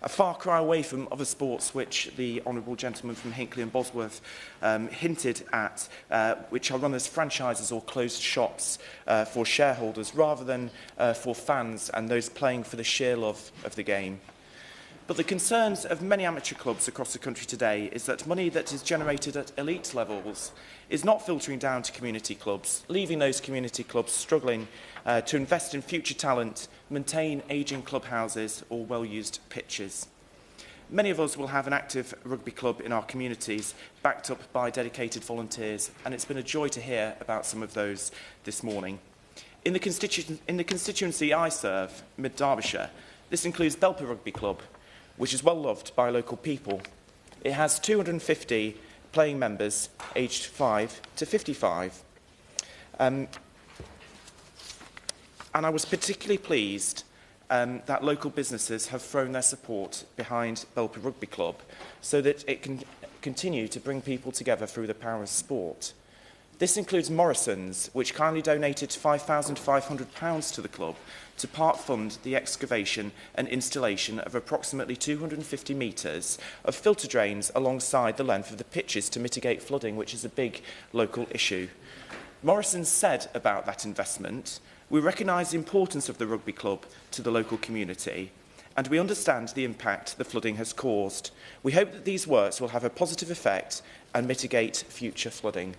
a far cry away from other sports which the honourable gentleman from Hinckley and Bosworth hinted at, which are run as franchises or closed shops for shareholders rather than for fans and those playing for the sheer love of the game. But the concerns of many amateur clubs across the country today is that money that is generated at elite levels is not filtering down to community clubs, leaving those community clubs struggling to invest in future talent, maintain ageing clubhouses or well-used pitches. Many of us will have an active rugby club in our communities, backed up by dedicated volunteers, and it's been a joy to hear about some of those this morning. In the constituency I serve, Mid-Derbyshire, this includes Belper Rugby Club, which is well loved by local people. It has 250 playing members aged 5 to 55. And I was particularly pleased that local businesses have thrown their support behind Belper Rugby Club so that it can continue to bring people together through the power of sport. This includes Morrison's, which kindly donated £5,500 to the club to part fund the excavation and installation of approximately 250 metres of filter drains alongside the length of the pitches to mitigate flooding, which is a big local issue. Morrison said about that investment, "We recognise the importance of the rugby club to the local community, and we understand the impact the flooding has caused. We hope that these works will have a positive effect and mitigate future flooding."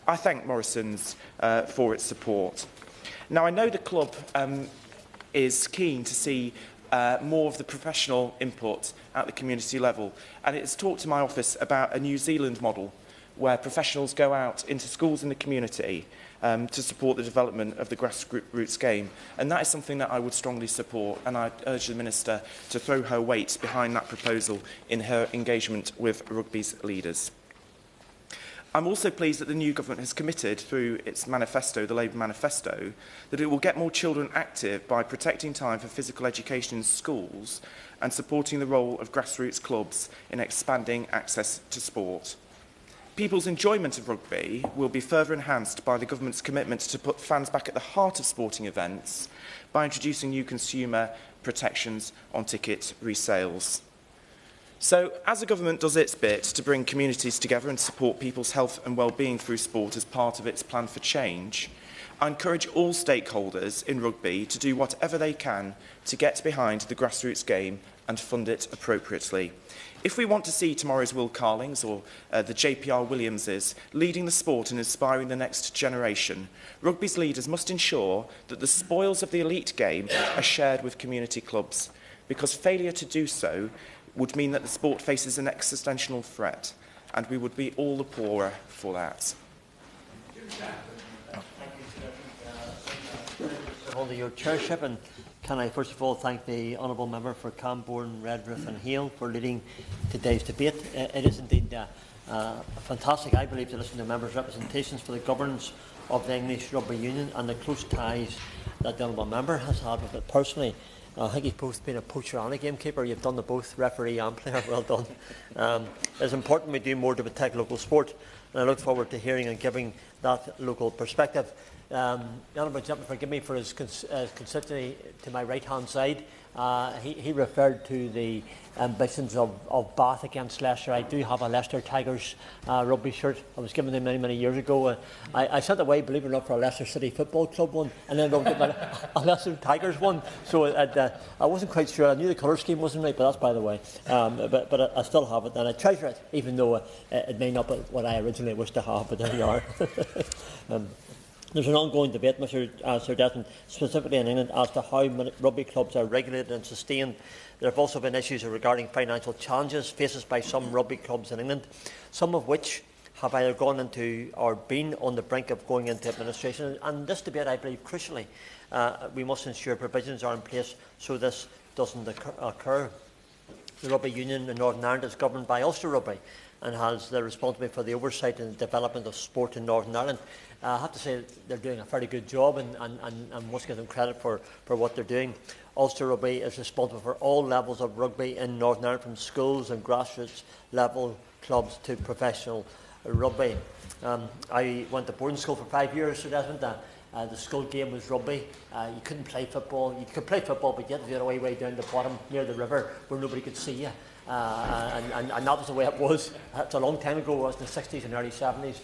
I thank Morrison's for its support. Now, I know the club is keen to see more of the professional input at the community level, and it has talked to my office about a New Zealand model where professionals go out into schools in the community to support the development of the grassroots game. And that is something that I would strongly support, and I urge the Minister to throw her weight behind that proposal in her engagement with rugby's leaders. I'm also pleased that the new government has committed through its manifesto, the Labour manifesto, that it will get more children active by protecting time for physical education in schools and supporting the role of grassroots clubs in expanding access to sport. People's enjoyment of rugby will be further enhanced by the government's commitment to put fans back at the heart of sporting events by introducing new consumer protections on ticket resales. So, as the government does its bit to bring communities together and support people's health and well-being through sport as part of its plan for change, I encourage all stakeholders in rugby to do whatever they can to get behind the grassroots game and fund it appropriately. If we want to see tomorrow's Will Carlings or the JPR Williamses leading the sport and inspiring the next generation, rugby's leaders must ensure that the spoils of the elite game are shared with community clubs, because failure to do so would mean that the sport faces an existential threat, and we would be all the poorer for that.
Under your chairship, and can I first of all thank the honourable member for Camborne, Redruth and Hale for leading today's debate. It is indeed fantastic, I believe, to listen to members' representations for the governance of the English Rugby Union and the close ties that the honourable member has had with it personally. I think you've both been a poacher and a gamekeeper. You've done the both, referee and player. Well done. It's important we do more to protect local sport, and I look forward to hearing and giving that local perspective. The honourable gentleman, forgive me for his consistency to my right-hand side. He referred to the ambitions of Bath against Leicester. I do have a Leicester Tigers rugby shirt. I was given them many, many years ago. I sent away, believe it or not, for a Leicester City Football Club one, and then a Leicester Tigers one. So I wasn't quite sure. I knew the colour scheme wasn't right, but that's by the way. But I still have it, and I treasure it, even though it may not be what I originally wished to have, but there we are. There's an ongoing debate, Sir Desmond, specifically in England, as to how rugby clubs are regulated and sustained. There have also been issues regarding financial challenges faced by some rugby clubs in England, some of which have either gone into or been on the brink of going into administration. And this debate, I believe, crucially, we must ensure provisions are in place so this doesn't occur. The Rugby Union in Northern Ireland is governed by Ulster Rugby and has the responsibility for the oversight and development of sport in Northern Ireland. I have to say they're doing a very good job, and must give them credit for what they're doing. Ulster Rugby is responsible for all levels of rugby in Northern Ireland, from schools and grassroots level clubs to professional rugby. I went to boarding school for 5 years, Sir Desmond. The school game was rugby. You couldn't play football. You could play football, but you had to do it way down the bottom near the river where nobody could see you. And that was the way it was. It's a long time ago. It was in the 60s and early 70s.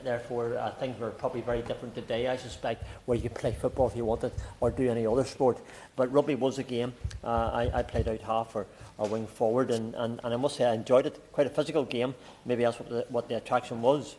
Therefore, things were probably very different today, I suspect, where you could play football if you wanted or do any other sport. But rugby was a game. I played out half or wing forward, and I must say I enjoyed it. Quite a physical game. Maybe that's what the attraction was.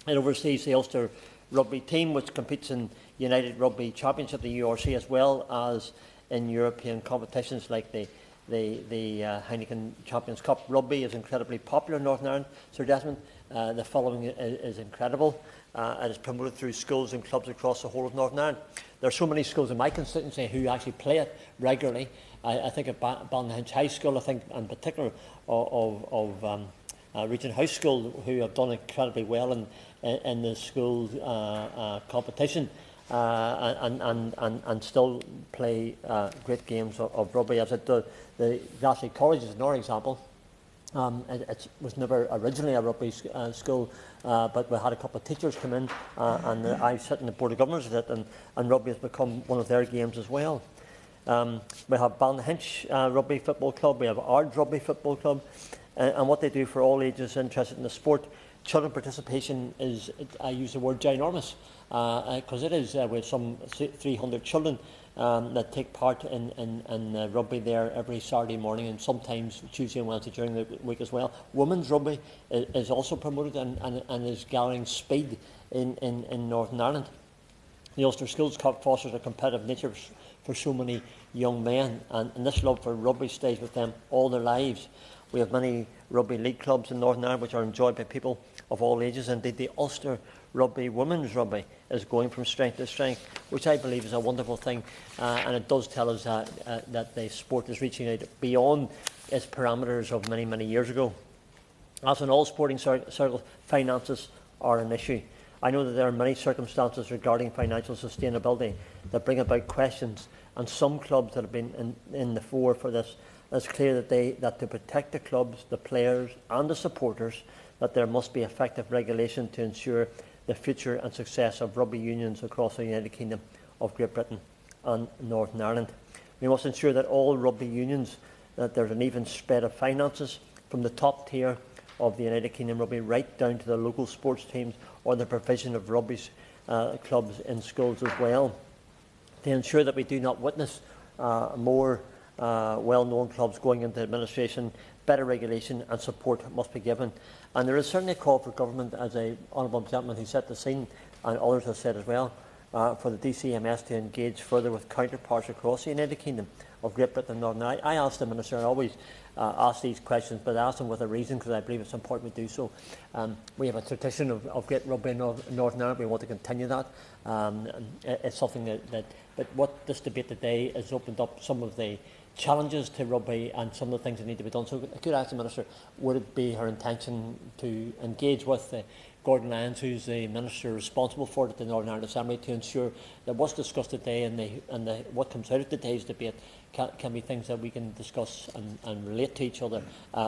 It oversees the Ulster Rugby team, which competes in United Rugby Championship, the URC, as well as in European competitions like the Heineken Champions Cup. Rugby is incredibly popular in Northern Ireland, Sir Desmond. The following is incredible. It is promoted through schools and clubs across the whole of Northern Ireland. There are so many schools in my constituency who actually play it regularly. I think of Ballinhinch High School, I think in particular of Regent House School, who have done incredibly well in the school competition and still play great games of rugby. As it does, the Glasgow College is another example. It was never originally a rugby school, but we had a couple of teachers come in, and I sit in the Board of Governors of it, and rugby has become one of their games as well. We have Ballinhinch Rugby Football Club, we have Ard Rugby Football Club, and what they do for all ages interested in the sport. Children participation is, I use the word ginormous, because it is with some 300 children that take part in rugby there every Saturday morning, and sometimes Tuesday and Wednesday during the week as well. Women's rugby is also promoted and is gathering speed in Northern Ireland. The Ulster Schools Cup fosters a competitive nature for so many young men, and this love for rugby stays with them all their lives. We have many rugby league clubs in Northern Ireland which are enjoyed by people of all ages. Indeed, the Ulster Rugby, women's rugby, is going from strength to strength, which I believe is a wonderful thing, and it does tell us that the sport is reaching out beyond its parameters of many, many years ago. As in all sporting circles, finances are an issue. I know that there are many circumstances regarding financial sustainability that bring about questions, and some clubs that have been in the fore for this. It's clear that to protect the clubs, the players and the supporters, that there must be effective regulation to ensure the future and success of rugby unions across the United Kingdom of Great Britain and Northern Ireland. We must ensure that all rugby unions, that there's an even spread of finances from the top tier of the United Kingdom rugby right down to the local sports teams or the provision of rugby clubs in schools as well, to ensure that we do not witness more well-known clubs going into administration. Better regulation and support must be given. And there is certainly a call for government, as an honourable gentleman who set the scene, and others have said as well, for the DCMS to engage further with counterparts across the United Kingdom of Great Britain and Northern Ireland. I asked the Minister, I always ask these questions, but I ask them with a reason, because I believe it's important we do so. We have a tradition of great rugby in Northern Ireland. We want to continue that. It's something but what this debate today has opened up some of the challenges to rugby and some of the things that need to be done. So I could ask the Minister, would it be her intention to engage with Gordon Lyons, who's the Minister responsible for it at the Northern Ireland Assembly, to ensure that what's discussed today and what comes out of today's debate can be things that we can discuss and relate to each other,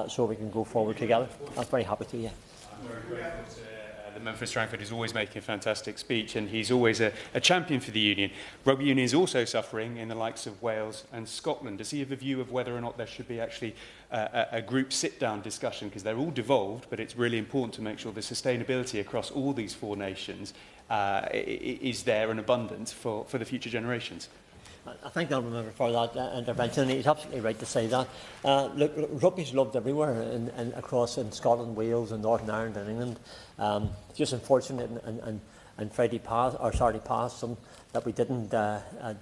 so we can go forward together. I'm very happy to, yeah.
I'm very grateful to the member for Strangford, who's always making a fantastic speech, and he's always a champion for the union. Rugby union is also suffering in the likes of Wales and Scotland. Does he have a view of whether or not there should be actually a group sit-down discussion? Because they're all devolved, but it's really important to make sure the sustainability across all these four nations is there in abundance for the future generations.
I thank the Honourable Member for that intervention. He's absolutely right to say that. Look, rugby's loved everywhere across in Scotland, Wales, and Northern Ireland and England. Just unfortunate and Friday past, or Saturday past, that we didn't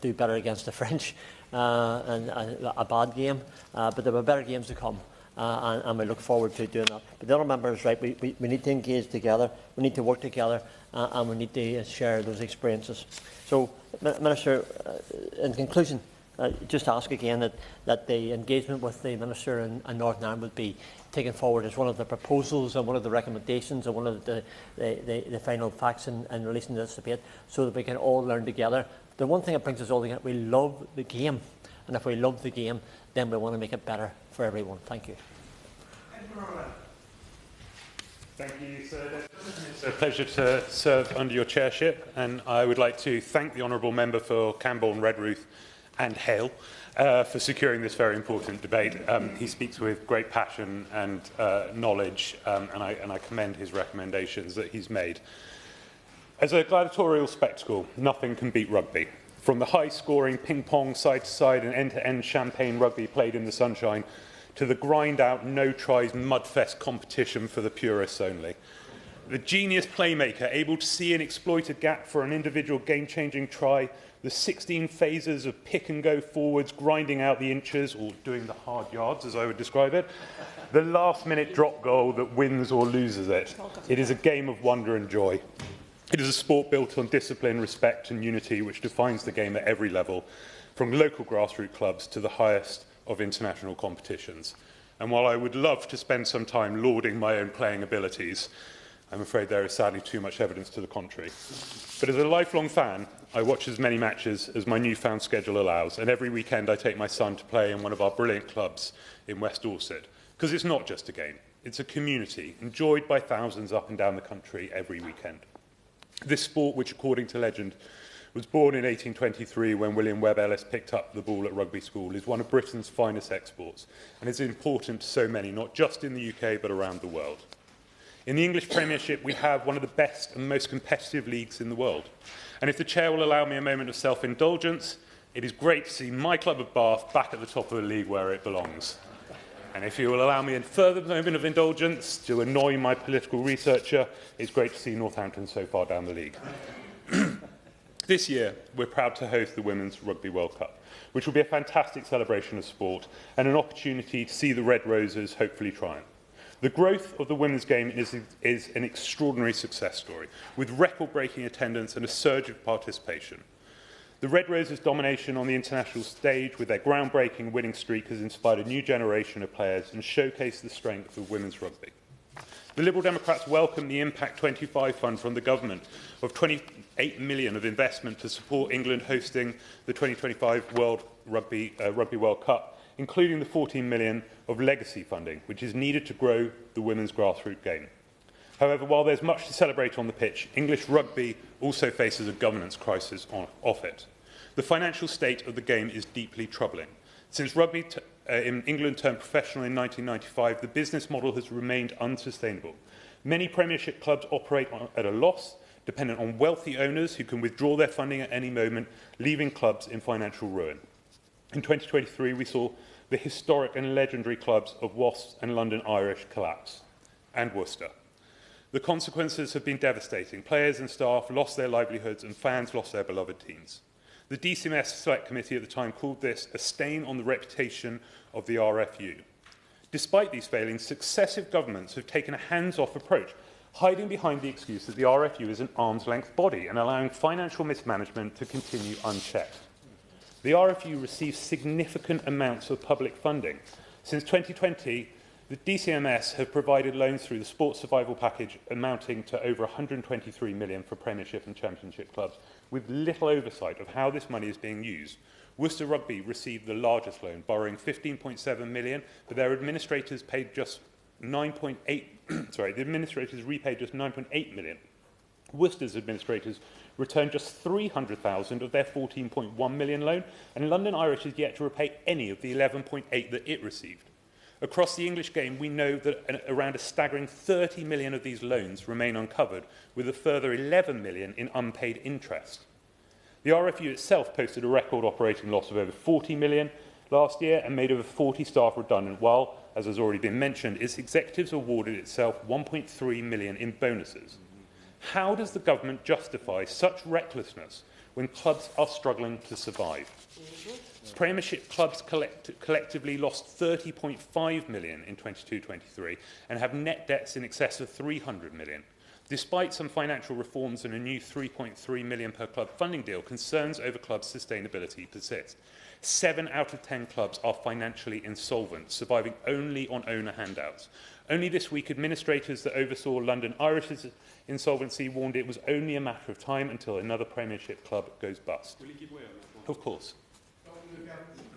do better against the French, and a bad game. But there were better games to come. And we look forward to doing that. But the other member is right. We need to engage together. We need to work together, and we need to share those experiences. So, Minister, in conclusion, just ask again that the engagement with the Minister in Northern Ireland would be taken forward as one of the proposals and one of the recommendations and one of the final facts in relation to this debate, so that we can all learn together. The one thing that brings us all together, we love the game, and if we love the game, then we want to make it better for everyone. Thank you.
Thank you, sir. It's a pleasure to serve under your chairship, and I would like to thank the honourable member for Camborne, Redruth and Hale for securing this very important debate. He speaks with great passion and knowledge, and I commend his recommendations that he's made. As a gladiatorial spectacle, nothing can beat rugby. From the high-scoring ping-pong side-to-side and end-to-end champagne rugby played in the sunshine, to the grind-out, no-tries, mudfest competition for the purists only. The genius playmaker able to see and exploit a gap for an individual game-changing try, the 16 phases of pick-and-go forwards, grinding out the inches, or doing the hard yards, as I would describe it, the last-minute drop goal that wins or loses it. It is a game of wonder and joy. It is a sport built on discipline, respect and unity, which defines the game at every level, from local grassroots clubs to the highest of international competitions. And while I would love to spend some time lauding my own playing abilities, I'm afraid there is sadly too much evidence to the contrary. But as a lifelong fan, I watch as many matches as my newfound schedule allows, and every weekend I take my son to play in one of our brilliant clubs in West Dorset. Because it's not just a game, it's a community, enjoyed by thousands up and down the country every weekend. This sport, which according to legend, was born in 1823 when William Webb Ellis picked up the ball at rugby school, is one of Britain's finest exports, and is important to so many, not just in the UK, but around the world. In the English Premiership, we have one of the best and most competitive leagues in the world. And if the chair will allow me a moment of self-indulgence, it is great to see my club of Bath back at the top of the league where it belongs. And if you will allow me a further moment of indulgence to annoy my political researcher, it's great to see Northampton so far down the league. This year, we're proud to host the Women's Rugby World Cup, which will be a fantastic celebration of sport and an opportunity to see the Red Roses hopefully triumph. The growth of the women's game is an extraordinary success story, with record-breaking attendance and a surge of participation. The Red Roses' domination on the international stage with their groundbreaking winning streak has inspired a new generation of players and showcased the strength of women's rugby. The Liberal Democrats welcome the Impact 25 fund from the government of £28 million of investment to support England hosting the 2025 Rugby World Cup, including the £14 million of legacy funding, which is needed to grow the women's grassroots game. However, while there's much to celebrate on the pitch, English rugby also faces a governance crisis off it. The financial state of the game is deeply troubling. Since rugby in England turned professional in 1995, the business model has remained unsustainable. Many Premiership clubs operate at a loss, dependent on wealthy owners who can withdraw their funding at any moment, leaving clubs in financial ruin. In 2023, we saw the historic and legendary clubs of Wasps and London Irish collapse, and Worcester. The consequences have been devastating. Players and staff lost their livelihoods and fans lost their beloved teams. The DCMS Select Committee at the time called this a stain on the reputation of the RFU. Despite these failings, successive governments have taken a hands-off approach, hiding behind the excuse that the RFU is an arm's-length body and allowing financial mismanagement to continue unchecked. The RFU receives significant amounts of public funding. Since 2020, the DCMS have provided loans through the Sports Survival Package amounting to over £123 million for Premiership and Championship clubs, with little oversight of how this money is being used. Worcester Rugby received the largest loan, borrowing £15.7 million, but their administrators paid just the administrators repaid just £9.8 million. Worcester's administrators returned just £300,000 of their £14.1 million loan, and London Irish is yet to repay any of the £11.8 that it received. Across the English game, we know that around a staggering £30 million of these loans remain uncovered, with a further £11 million in unpaid interest. The RFU itself posted a record operating loss of over £40 million last year and made over 40 staff redundant, while, as has already been mentioned, its executives awarded itself £1.3 million in bonuses. How does the government justify such recklessness when clubs are struggling to survive? Premiership clubs collectively lost £30.5 million in 22-23 and have net debts in excess of £300 million. Despite some financial reforms and a new £3.3 million per club funding deal, concerns over clubs' sustainability persist. 7 out of 10 clubs are financially insolvent, surviving only on owner handouts. Only this week, administrators that oversaw London Irish's insolvency warned it was only a matter of time until another Premiership club goes bust.
Will you give way on that one?
Of course.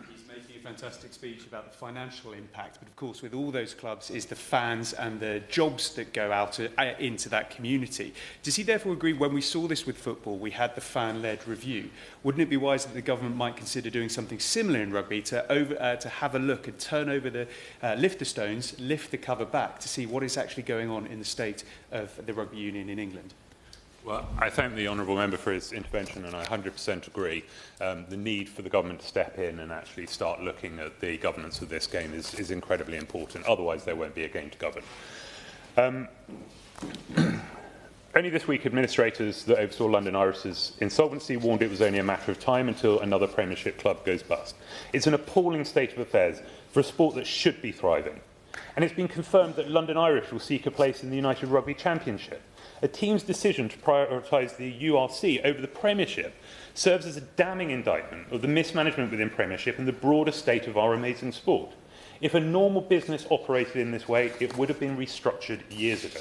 He's making a fantastic speech about the financial impact, but of course with all those clubs is the fans and the jobs that go out into that community. Does he therefore agree, when we saw this with football, we had the fan-led review, wouldn't it be wise that the government might consider doing something similar in rugby to have a look and turn over the, lift the stones, lift the cover back to see what is actually going on in the state of the rugby union in England?
Well, I thank the honourable member for his intervention, and I 100% agree. The need for the government to step in and actually start looking at the governance of this game is incredibly important. Otherwise, there won't be a game to govern. Only this week, administrators that oversaw London Irish's insolvency warned it was only a matter of time until another Premiership club goes bust. It's an appalling state of affairs for a sport that should be thriving. And it's been confirmed that London Irish will seek a place in the United Rugby Championship. A team's decision to prioritise the URC over the Premiership serves as a damning indictment of the mismanagement within Premiership and the broader state of our amazing sport. If a normal business operated in this way, it would have been restructured years ago.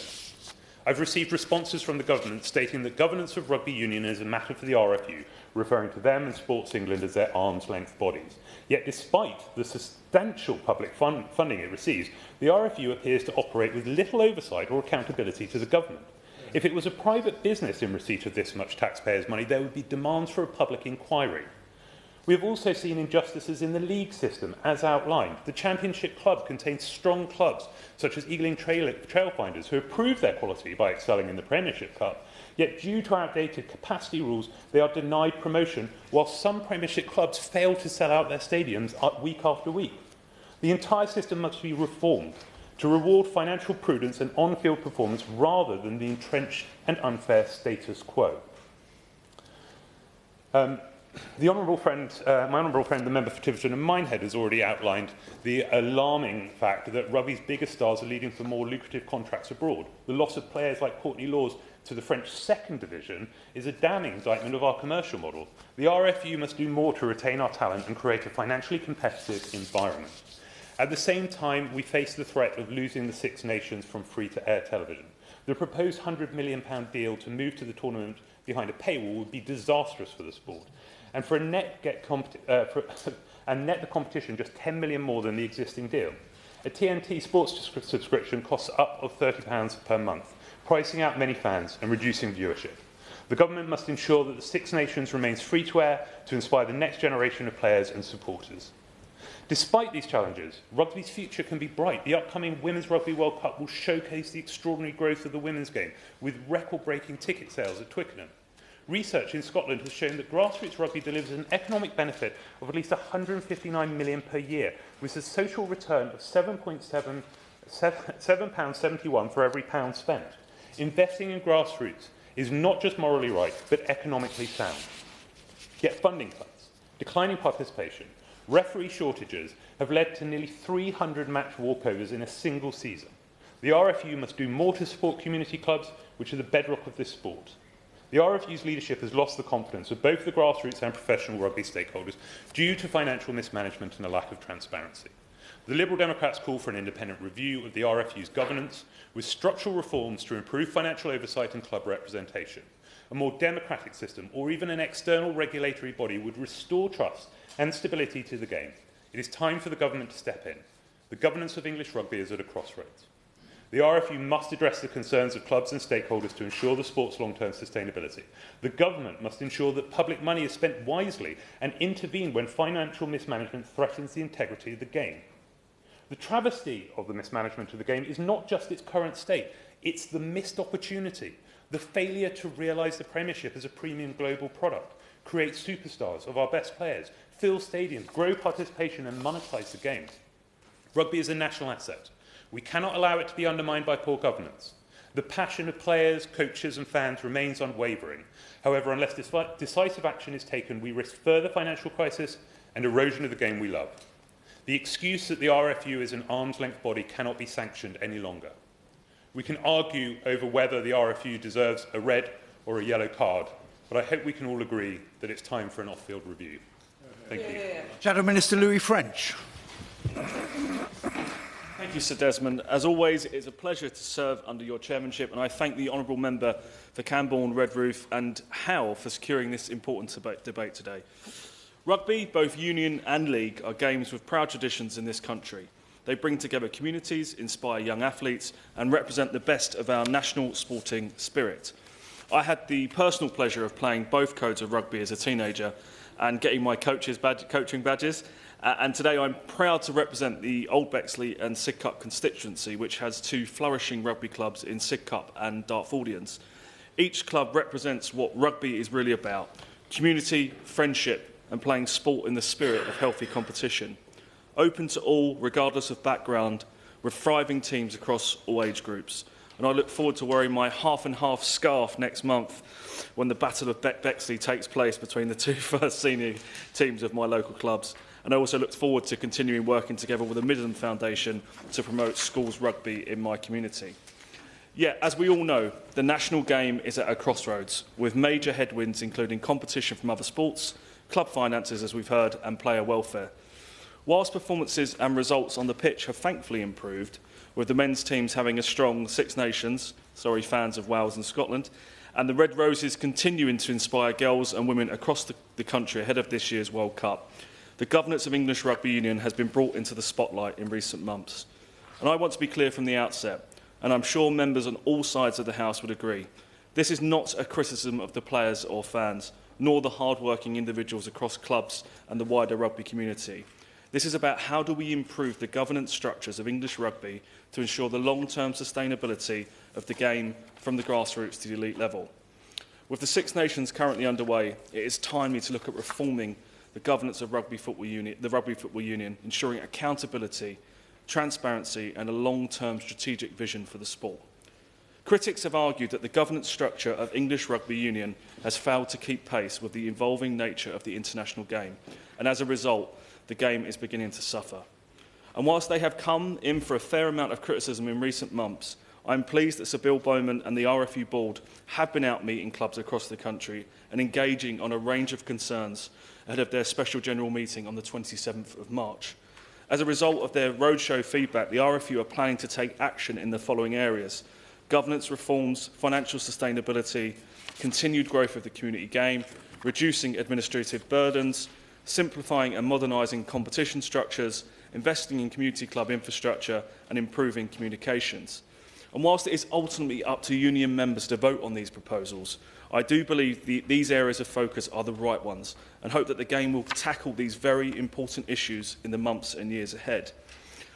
I've received responses from the government stating that governance of rugby union is a matter for the RFU, referring to them and Sports England as their arm's-length bodies. Yet despite the substantial public funding it receives, the RFU appears to operate with little oversight or accountability to the government. If it was a private business in receipt of this much taxpayers' money, there would be demands for a public inquiry. We have also seen injustices in the league system, as outlined. The Championship club contains strong clubs, such as Ealing Trailfinders, who have proved their quality by excelling in the Premiership Cup. Yet, due to outdated capacity rules, they are denied promotion, while some Premiership clubs fail to sell out their stadiums week after week. The entire system must be reformed to reward financial prudence and on-field performance rather than the entrenched and unfair status quo. My honourable friend, the member for Tiverton and Minehead, has already outlined the alarming fact that rugby's biggest stars are leading for more lucrative contracts abroad. The loss of players like Courtney Laws to the French second division is a damning indictment of our commercial model. The RFU must do more to retain our talent and create a financially competitive environment. At the same time, we face the threat of losing the Six Nations from free-to-air television. The proposed £100 million deal to move to the tournament behind a paywall would be disastrous for the sport. And for net the competition just £10 million more than the existing deal. A TNT sports subscription costs up of £30 per month, pricing out many fans and reducing viewership. The government must ensure that the Six Nations remains free to air to inspire the next generation of players and supporters. Despite these challenges, rugby's future can be bright. The upcoming Women's Rugby World Cup will showcase the extraordinary growth of the women's game, with record-breaking ticket sales at Twickenham. Research in Scotland has shown that grassroots rugby delivers an economic benefit of at least £159 million per year, with a social return of £7.71 for every pound spent. Investing in grassroots is not just morally right, but economically sound. Yet funding cuts, declining participation, referee shortages have led to nearly 300 match walkovers in a single season. The RFU must do more to support community clubs, which are the bedrock of this sport. The RFU's leadership has lost the confidence of both the grassroots and professional rugby stakeholders due to financial mismanagement and a lack of transparency. The Liberal Democrats call for an independent review of the RFU's governance, with structural reforms to improve financial oversight and club representation. A more democratic system, or even an external regulatory body, would restore trust and stability to the game. It is time for the government to step in. The governance of English rugby is at a crossroads. The RFU must address the concerns of clubs and stakeholders to ensure the sport's long-term sustainability. The government must ensure that public money is spent wisely and intervene when financial mismanagement threatens the integrity of the game. The travesty of the mismanagement of the game is not just its current state, it's the missed opportunity, the failure to realise the Premiership as a premium global product, create superstars of our best players, fill stadiums, grow participation and monetise the game. Rugby is a national asset. We cannot allow it to be undermined by poor governance. The passion of players, coaches and fans remains unwavering. However, unless decisive action is taken, we risk further financial crisis and erosion of the game we love. The excuse that the RFU is an arm's-length body cannot be sanctioned any longer. We can argue over whether the RFU deserves a red or a yellow card, but I hope we can all agree that it's time for an off-field review. Thank you.
Shadow Minister Louis French.
Thank you, Sir Desmond. As always, it is a pleasure to serve under your chairmanship, and I thank the Honourable Member for Camborne, Redruth and Howell for securing this important debate today. Rugby, both union and league, are games with proud traditions in this country. They bring together communities, inspire young athletes and represent the best of our national sporting spirit. I had the personal pleasure of playing both codes of rugby as a teenager and getting my coaching badges. And today I'm proud to represent the Old Bexley and Sidcup constituency, which has two flourishing rugby clubs in Sidcup and Dartfordians. Each club represents what rugby is really about: community, friendship and playing sport in the spirit of healthy competition. Open to all, regardless of background, with thriving teams across all age groups. and I look forward to wearing my half-and-half scarf next month when the Battle of Bexley takes place between the two first senior teams of my local clubs. And I also look forward to continuing working together with the Midland Foundation to promote schools rugby in my community. Yet, as we all know, the national game is at a crossroads, with major headwinds including competition from other sports, club finances, as we've heard, and player welfare. Whilst performances and results on the pitch have thankfully improved, with the men's teams having a strong Six Nations, fans of Wales and Scotland, and the Red Roses continuing to inspire girls and women across the country ahead of this year's World Cup, the governance of English Rugby Union has been brought into the spotlight in recent months. And I want to be clear from the outset, and I'm sure members on all sides of the House would agree, this is not a criticism of the players or fans, nor the hard-working individuals across clubs and the wider rugby community. This is about how do we improve the governance structures of English rugby to ensure the long-term sustainability of the game from the grassroots to the elite level. With the Six Nations currently underway, it is timely to look at reforming the governance of the Rugby Football Union, ensuring accountability, transparency and a long-term strategic vision for the sport. Critics have argued that the governance structure of English Rugby Union has failed to keep pace with the evolving nature of the international game, and as a result, the game is beginning to suffer. And whilst they have come in for a fair amount of criticism in recent months, I'm pleased that Sir Bill Bowman and the RFU board have been out meeting clubs across the country and engaging on a range of concerns ahead of their special general meeting on the 27th of March. As a result of their roadshow feedback, the RFU are planning to take action in the following areas: governance reforms, financial sustainability, continued growth of the community game, reducing administrative burdens, simplifying and modernising competition structures, investing in community club infrastructure and improving communications. And whilst it is ultimately up to union members to vote on these proposals, I do believe these areas of focus are the right ones and hope that the game will tackle these very important issues in the months and years ahead.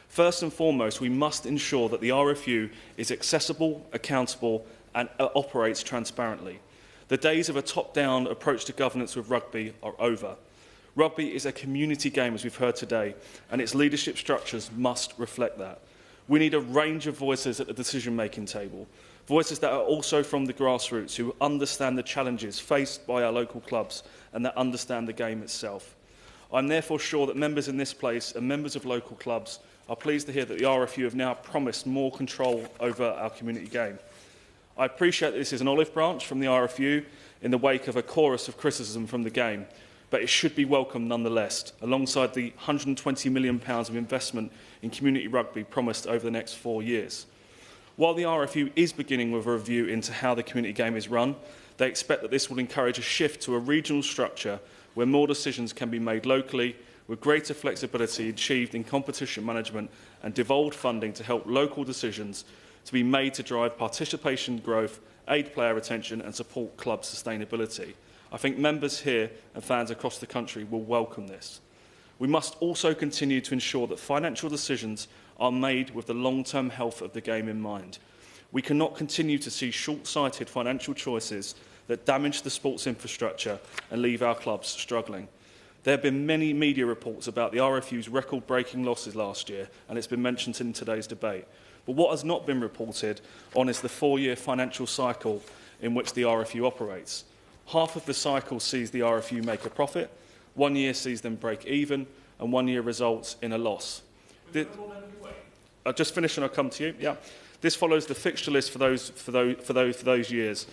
First and foremost, we must ensure that the RFU is accessible, accountable and operates transparently. The days of a top-down approach to governance with rugby are over. Rugby is a community game, as we've heard today, and its leadership structures must reflect that. We need a range of voices at the decision-making table, voices that are also from the grassroots, who understand the challenges faced by our local clubs and that understand the game itself. I'm therefore sure that members in this place and members of local clubs are pleased to hear that the RFU have now promised more control over our community game. I appreciate that this is an olive branch from the RFU in the wake of a chorus of criticism from the game, but it should be welcomed nonetheless, alongside the £120 million of investment in community rugby promised over the next 4 years. While the RFU is beginning with a review into how the community game is run, they expect that this will encourage a shift to a regional structure where more decisions can be made locally, with greater flexibility achieved in competition management and devolved funding to help local decisions to be made to drive participation growth, aid player retention and support club sustainability. I think members here and fans across the country will welcome this. We must also continue to ensure that financial decisions are made with the long-term health of the game in mind. We cannot continue to see short-sighted financial choices that damage the sports infrastructure and leave our clubs struggling. There have been many media reports about the RFU's record-breaking losses last year, and it's been mentioned in today's debate. But what has not been reported on is the 4-year financial cycle in which the RFU operates. Half of the cycle sees the RFU make a profit, 1 year sees them break even, and 1 year results in a loss. I'll just finish and I'll come to you. Yeah. This follows the fixture list for those years.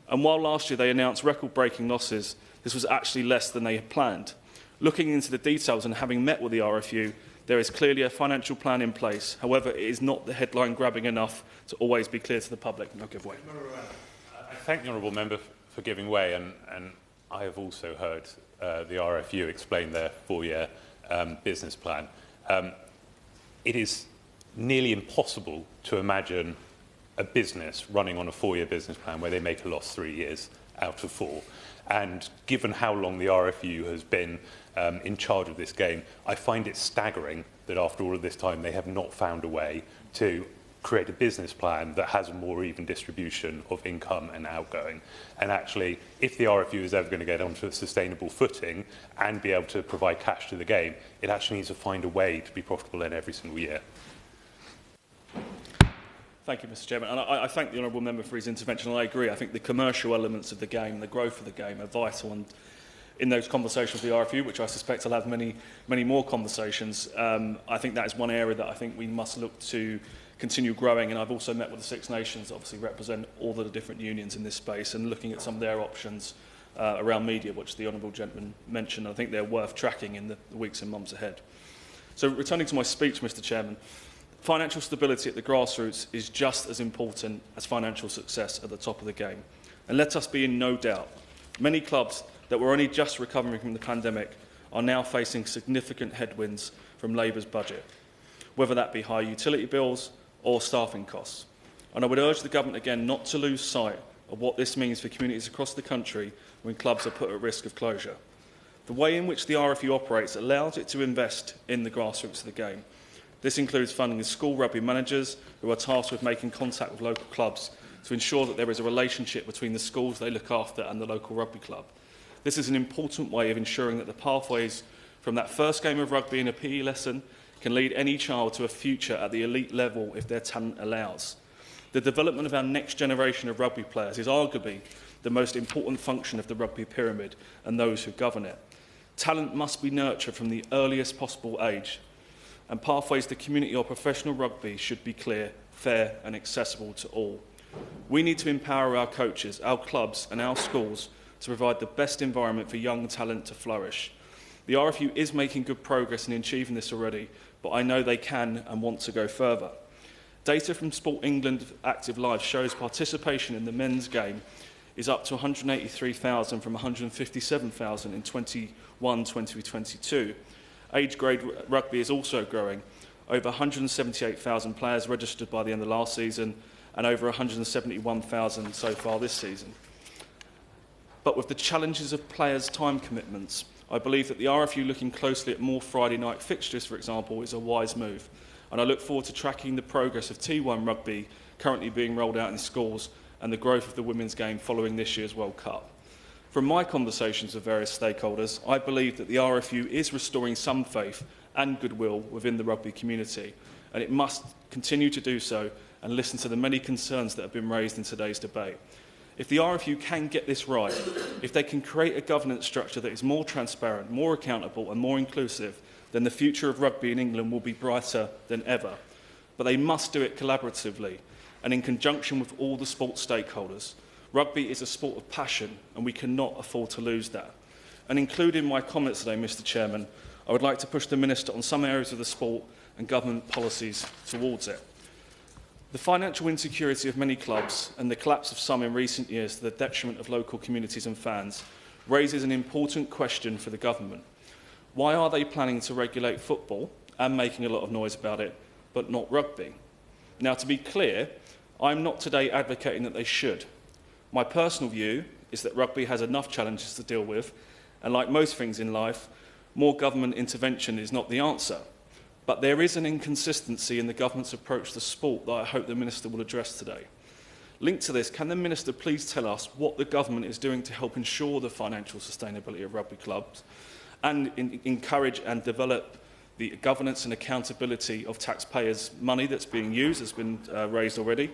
And while last year they announced record-breaking losses, this was actually less than they had planned. Looking into the details and having met with the RFU, there is clearly a financial plan in place. However, it is not the headline-grabbing enough to always be clear to the public. And I'll give way.
I thank the honourable member for giving way, and I have also heard the RFU explain their 4-year business plan. It is nearly impossible to imagine a business running on a 4-year business plan where they make a loss 3 years out of 4. And given how long the RFU has been in charge of this game, I find it staggering that after all of this time they have not found a way to create a business plan that has a more even distribution of income and outgoing. And actually, if the RFU is ever going to get onto a sustainable footing and be able to provide cash to the game, it actually needs to find a way to be profitable in every single year.
Thank you, Mr Chairman. And I thank the Honourable Member for his intervention. And I agree. I think the commercial elements of the game, the growth of the game, are vital. And in those conversations with the RFU, which I suspect I'll have many more conversations, I think that is one area that I think we must look to continue growing. And I've also met with the Six Nations, obviously represent all the different unions in this space, and looking at some of their options around media, which the Honourable Gentleman mentioned. I think they're worth tracking in the weeks and months ahead. So returning to my speech, Mr Chairman, financial stability at the grassroots is just as important as financial success at the top of the game. And let us be in no doubt, many clubs that were only just recovering from the pandemic are now facing significant headwinds from Labour's budget, whether that be high utility bills or staffing costs. And I would urge the government again not to lose sight of what this means for communities across the country when clubs are put at risk of closure. The way in which the RFU operates allows it to invest in the grassroots of the game. This includes funding the school rugby managers who are tasked with making contact with local clubs to ensure that there is a relationship between the schools they look after and the local rugby club. This is an important way of ensuring that the pathways from that first game of rugby in a PE lesson can lead any child to a future at the elite level if their talent allows. The development of our next generation of rugby players is arguably the most important function of the rugby pyramid and those who govern it. Talent must be nurtured from the earliest possible age, and pathways to community or professional rugby should be clear, fair and accessible to all. We need to empower our coaches, our clubs and our schools to provide the best environment for young talent to flourish. The RFU is making good progress in achieving this already, but I know they can and want to go further. Data from Sport England Active Live shows participation in the men's game is up to 183,000 from 157,000 in 21-2022. Age grade rugby is also growing. Over 178,000 players registered by the end of last season and over 171,000 so far this season. But with the challenges of players' time commitments, I believe that the RFU looking closely at more Friday night fixtures, for example, is a wise move. And I look forward to tracking the progress of T1 rugby currently being rolled out in schools and the growth of the women's game following this year's World Cup. From my conversations with various stakeholders, I believe that the RFU is restoring some faith and goodwill within the rugby community, and it must continue to do so and listen to the many concerns that have been raised in today's debate. If the RFU can get this right, if they can create a governance structure that is more transparent, more accountable and more inclusive, then the future of rugby in England will be brighter than ever. But they must do it collaboratively and in conjunction with all the sports stakeholders. Rugby is a sport of passion and we cannot afford to lose that. And including my comments today, Mr Chairman, I would like to push the Minister on some areas of the sport and government policies towards it. The financial insecurity of many clubs and the collapse of some in recent years to the detriment of local communities and fans raises an important question for the government. Why are they planning to regulate football and making a lot of noise about it, but not rugby? Now, to be clear, I'm not today advocating that they should. My personal view is that rugby has enough challenges to deal with, and like most things in life, more government intervention is not the answer. But there is an inconsistency in the government's approach to sport that I hope the Minister will address today. Linked to this, can the Minister please tell us what the government is doing to help ensure the financial sustainability of rugby clubs and encourage and develop the governance and accountability of taxpayers' money that's being used, has been raised already.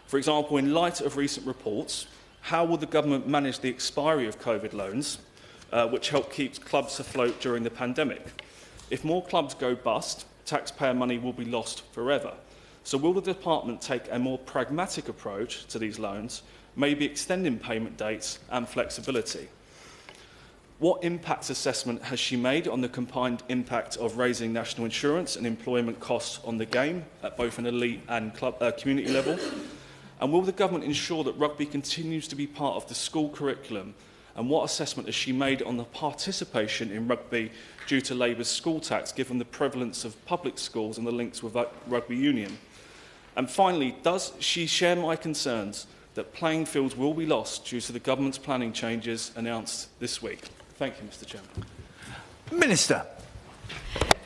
For example, in light of recent reports, how will the government manage the expiry of COVID loans, which help keep clubs afloat during the pandemic? If more clubs go bust, taxpayer money will be lost forever. So will the department take a more pragmatic approach to these loans, maybe extending payment dates and flexibility? What impact assessment has she made on the combined impact of raising national insurance and employment costs on the game at both an elite and club, community level? And will the government ensure that rugby continues to be part of the school curriculum? And what assessment has she made on the participation in rugby due to Labour's school tax, given the prevalence of public schools and the links with rugby union? And finally, does she share my concerns that playing fields will be lost due to the government's planning changes announced this week? Thank you, Mr Chairman.
Minister.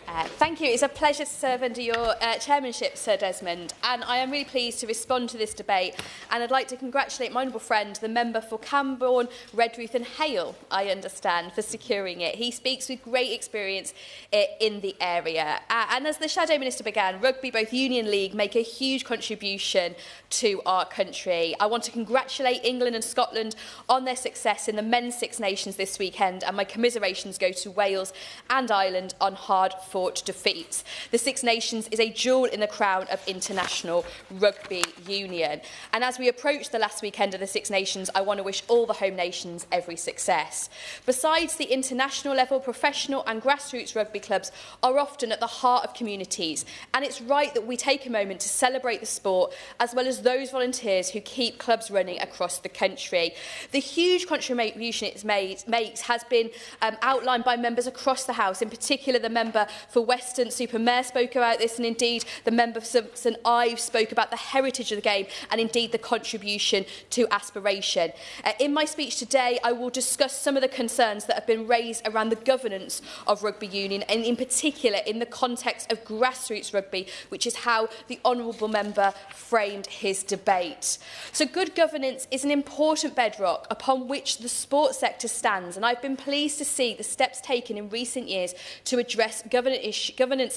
Thank you. It's a pleasure to serve under your chairmanship, Sir Desmond, and I am really pleased to respond to this debate, and I'd like to congratulate my honourable friend, the member for Camborne, Redruth and Hale, I understand, for securing it. He speaks with great experience in the area. And as the Shadow Minister began, rugby, both Union League, make a huge contribution to our country. I want to congratulate England and Scotland on their success in the Men's Six Nations this weekend, and my commiserations go to Wales and Ireland on hard-fought defeats. The Six Nations is a jewel in the crown of international rugby union. And as we approach the last weekend of the Six Nations, I want to wish all the home nations every success. Besides the international level, professional and grassroots rugby clubs are often at the heart of communities, and it's right that we take a moment to celebrate the sport as well as those volunteers who keep clubs running across the country. The huge contribution it makes has been outlined by members across the House, in particular the member for Weston-super-Mare spoke about this, and indeed the member for St Ives spoke about the heritage of the game and indeed the contribution to aspiration. In my speech today, I will discuss some of the concerns that have been raised around the governance of rugby union, and in particular in the context of grassroots rugby, which is how the honourable member framed his debate. So good governance is an important bedrock upon which the sports sector stands, and I've been pleased to see the steps taken in recent years to address governance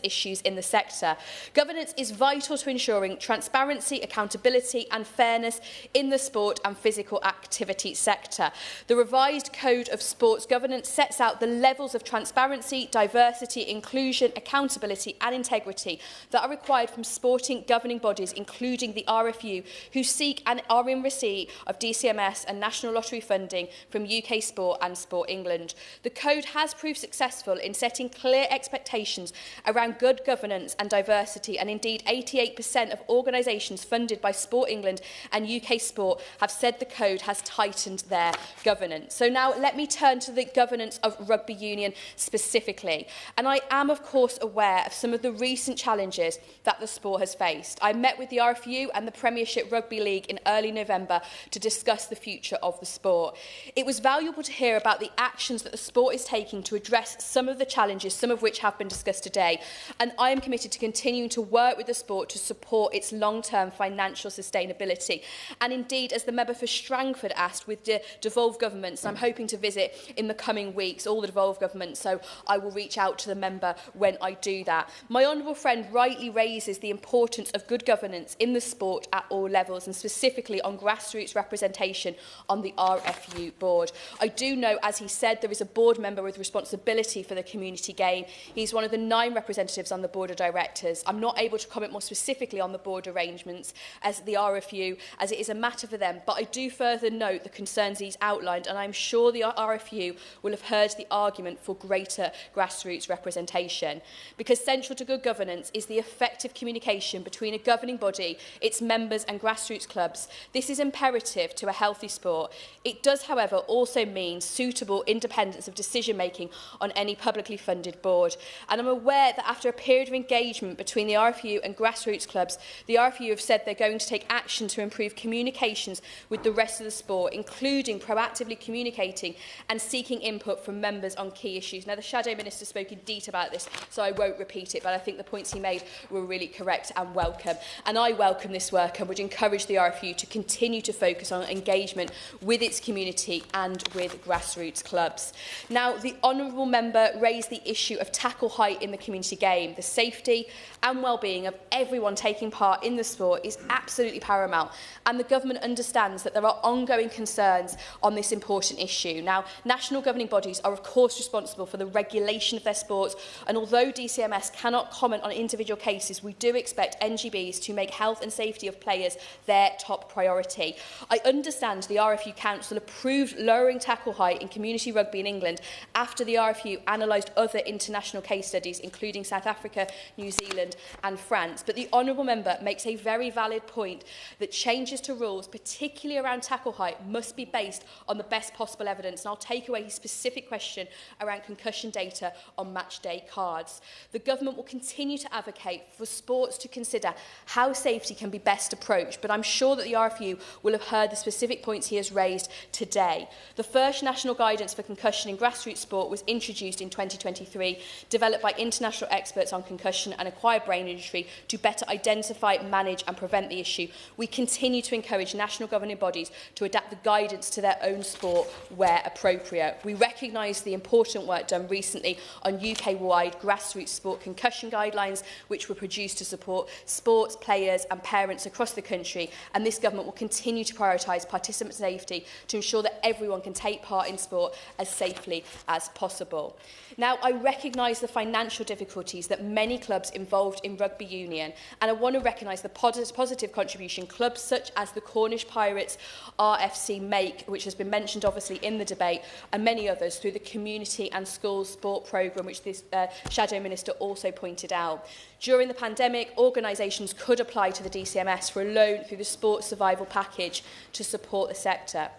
issues in the sector. Governance is vital to ensuring transparency, accountability and fairness in the sport and physical activity sector. The revised Code of Sports Governance sets out the levels of transparency, diversity, inclusion, accountability and integrity that are required from sporting governing bodies, including the RFU, who seek and are in receipt of DCMS and National Lottery funding from UK Sport and Sport England. The Code has proved successful in setting clear expectations around good governance and diversity, and indeed 88% of organisations funded by Sport England and UK Sport have said the Code has tightened their governance. So now let me turn to the governance of rugby union specifically. And I am of course aware of some of the recent challenges that the sport has faced. I met with the RFU and the Premiership Rugby League in early November to discuss the future of the sport. It was valuable to hear about the actions that the sport is taking to address some of the challenges, some of which have been discussed today, and I am committed to continuing to work with the sport to support its long-term financial sustainability. And indeed, as the member for Strangford asked, with the devolved governments, I'm hoping to visit in the coming weeks all the devolved governments, so I will reach out to the member when I do that. My honourable friend rightly raises the importance of good governance in the sport at all levels, and specifically on grassroots representation on the RFU board. I do know, as he said, there is a board member with responsibility for the community game. He's one of the 9 representatives on the board of directors. I'm not able to comment more specifically on the board arrangements as the RFU, as it is a matter for them, but I do further note the concerns he's outlined, and I'm sure the RFU will have heard the argument for greater grassroots representation. Because central to good governance is the effective communication between a governing body, its members and grassroots clubs. This is imperative to a healthy sport. It does, however, also mean suitable independence of decision-making on any publicly funded board. And I'm aware that after a period of engagement between the RFU and grassroots clubs, the RFU have said they're going to take action to improve communications with the rest of the sport, including proactively communicating and seeking input from members on key issues. Now, the Shadow Minister spoke in detail about this, so I won't repeat it, but I think the points he made were really correct and welcome. And I welcome this work and would encourage the RFU to continue to focus on engagement with its community and with grassroots clubs. Now, the honourable member raised the issue of tackle height in the community game. The safety and well-being of everyone taking part in the sport is absolutely paramount, and the government understands that there are ongoing concerns on this important issue. Now, national governing bodies are of course responsible for the regulation of their sports, and although DCMS cannot comment on individual cases, we do expect NGBs to make health and safety of players their top priority. I understand the RFU Council approved lowering tackle height in community rugby in England after the RFU analysed other international case studies, including South Africa, New Zealand and France. But the honourable member makes a very valid point that changes to rules, particularly around tackle height, must be based on the best possible evidence. And I'll take away his specific question around concussion data on match day cards. The government will continue to advocate for sports to consider how safety can be best approached, but I'm sure that the RFU will have heard the specific points he has raised today. The first national guidance for concussion in grassroots sport was introduced in 2023, developed work by international experts on concussion and acquired brain injury to better identify, manage and prevent the issue. We continue to encourage national governing bodies to adapt the guidance to their own sport where appropriate. We recognise the important work done recently on UK-wide grassroots sport concussion guidelines, which were produced to support sports, players and parents across the country, and this government will continue to prioritise participant safety to ensure that everyone can take part in sport as safely as possible. Now, I recognise the financial difficulties that many clubs involved in rugby union, and I want to recognise the positive contribution clubs such as the Cornish Pirates RFC make, which has been mentioned obviously in the debate, and many others through the community and school sport programme, which this Shadow Minister also pointed out. During the pandemic, organisations could apply to the DCMS for a loan through the Sports Survival Package to support the sector.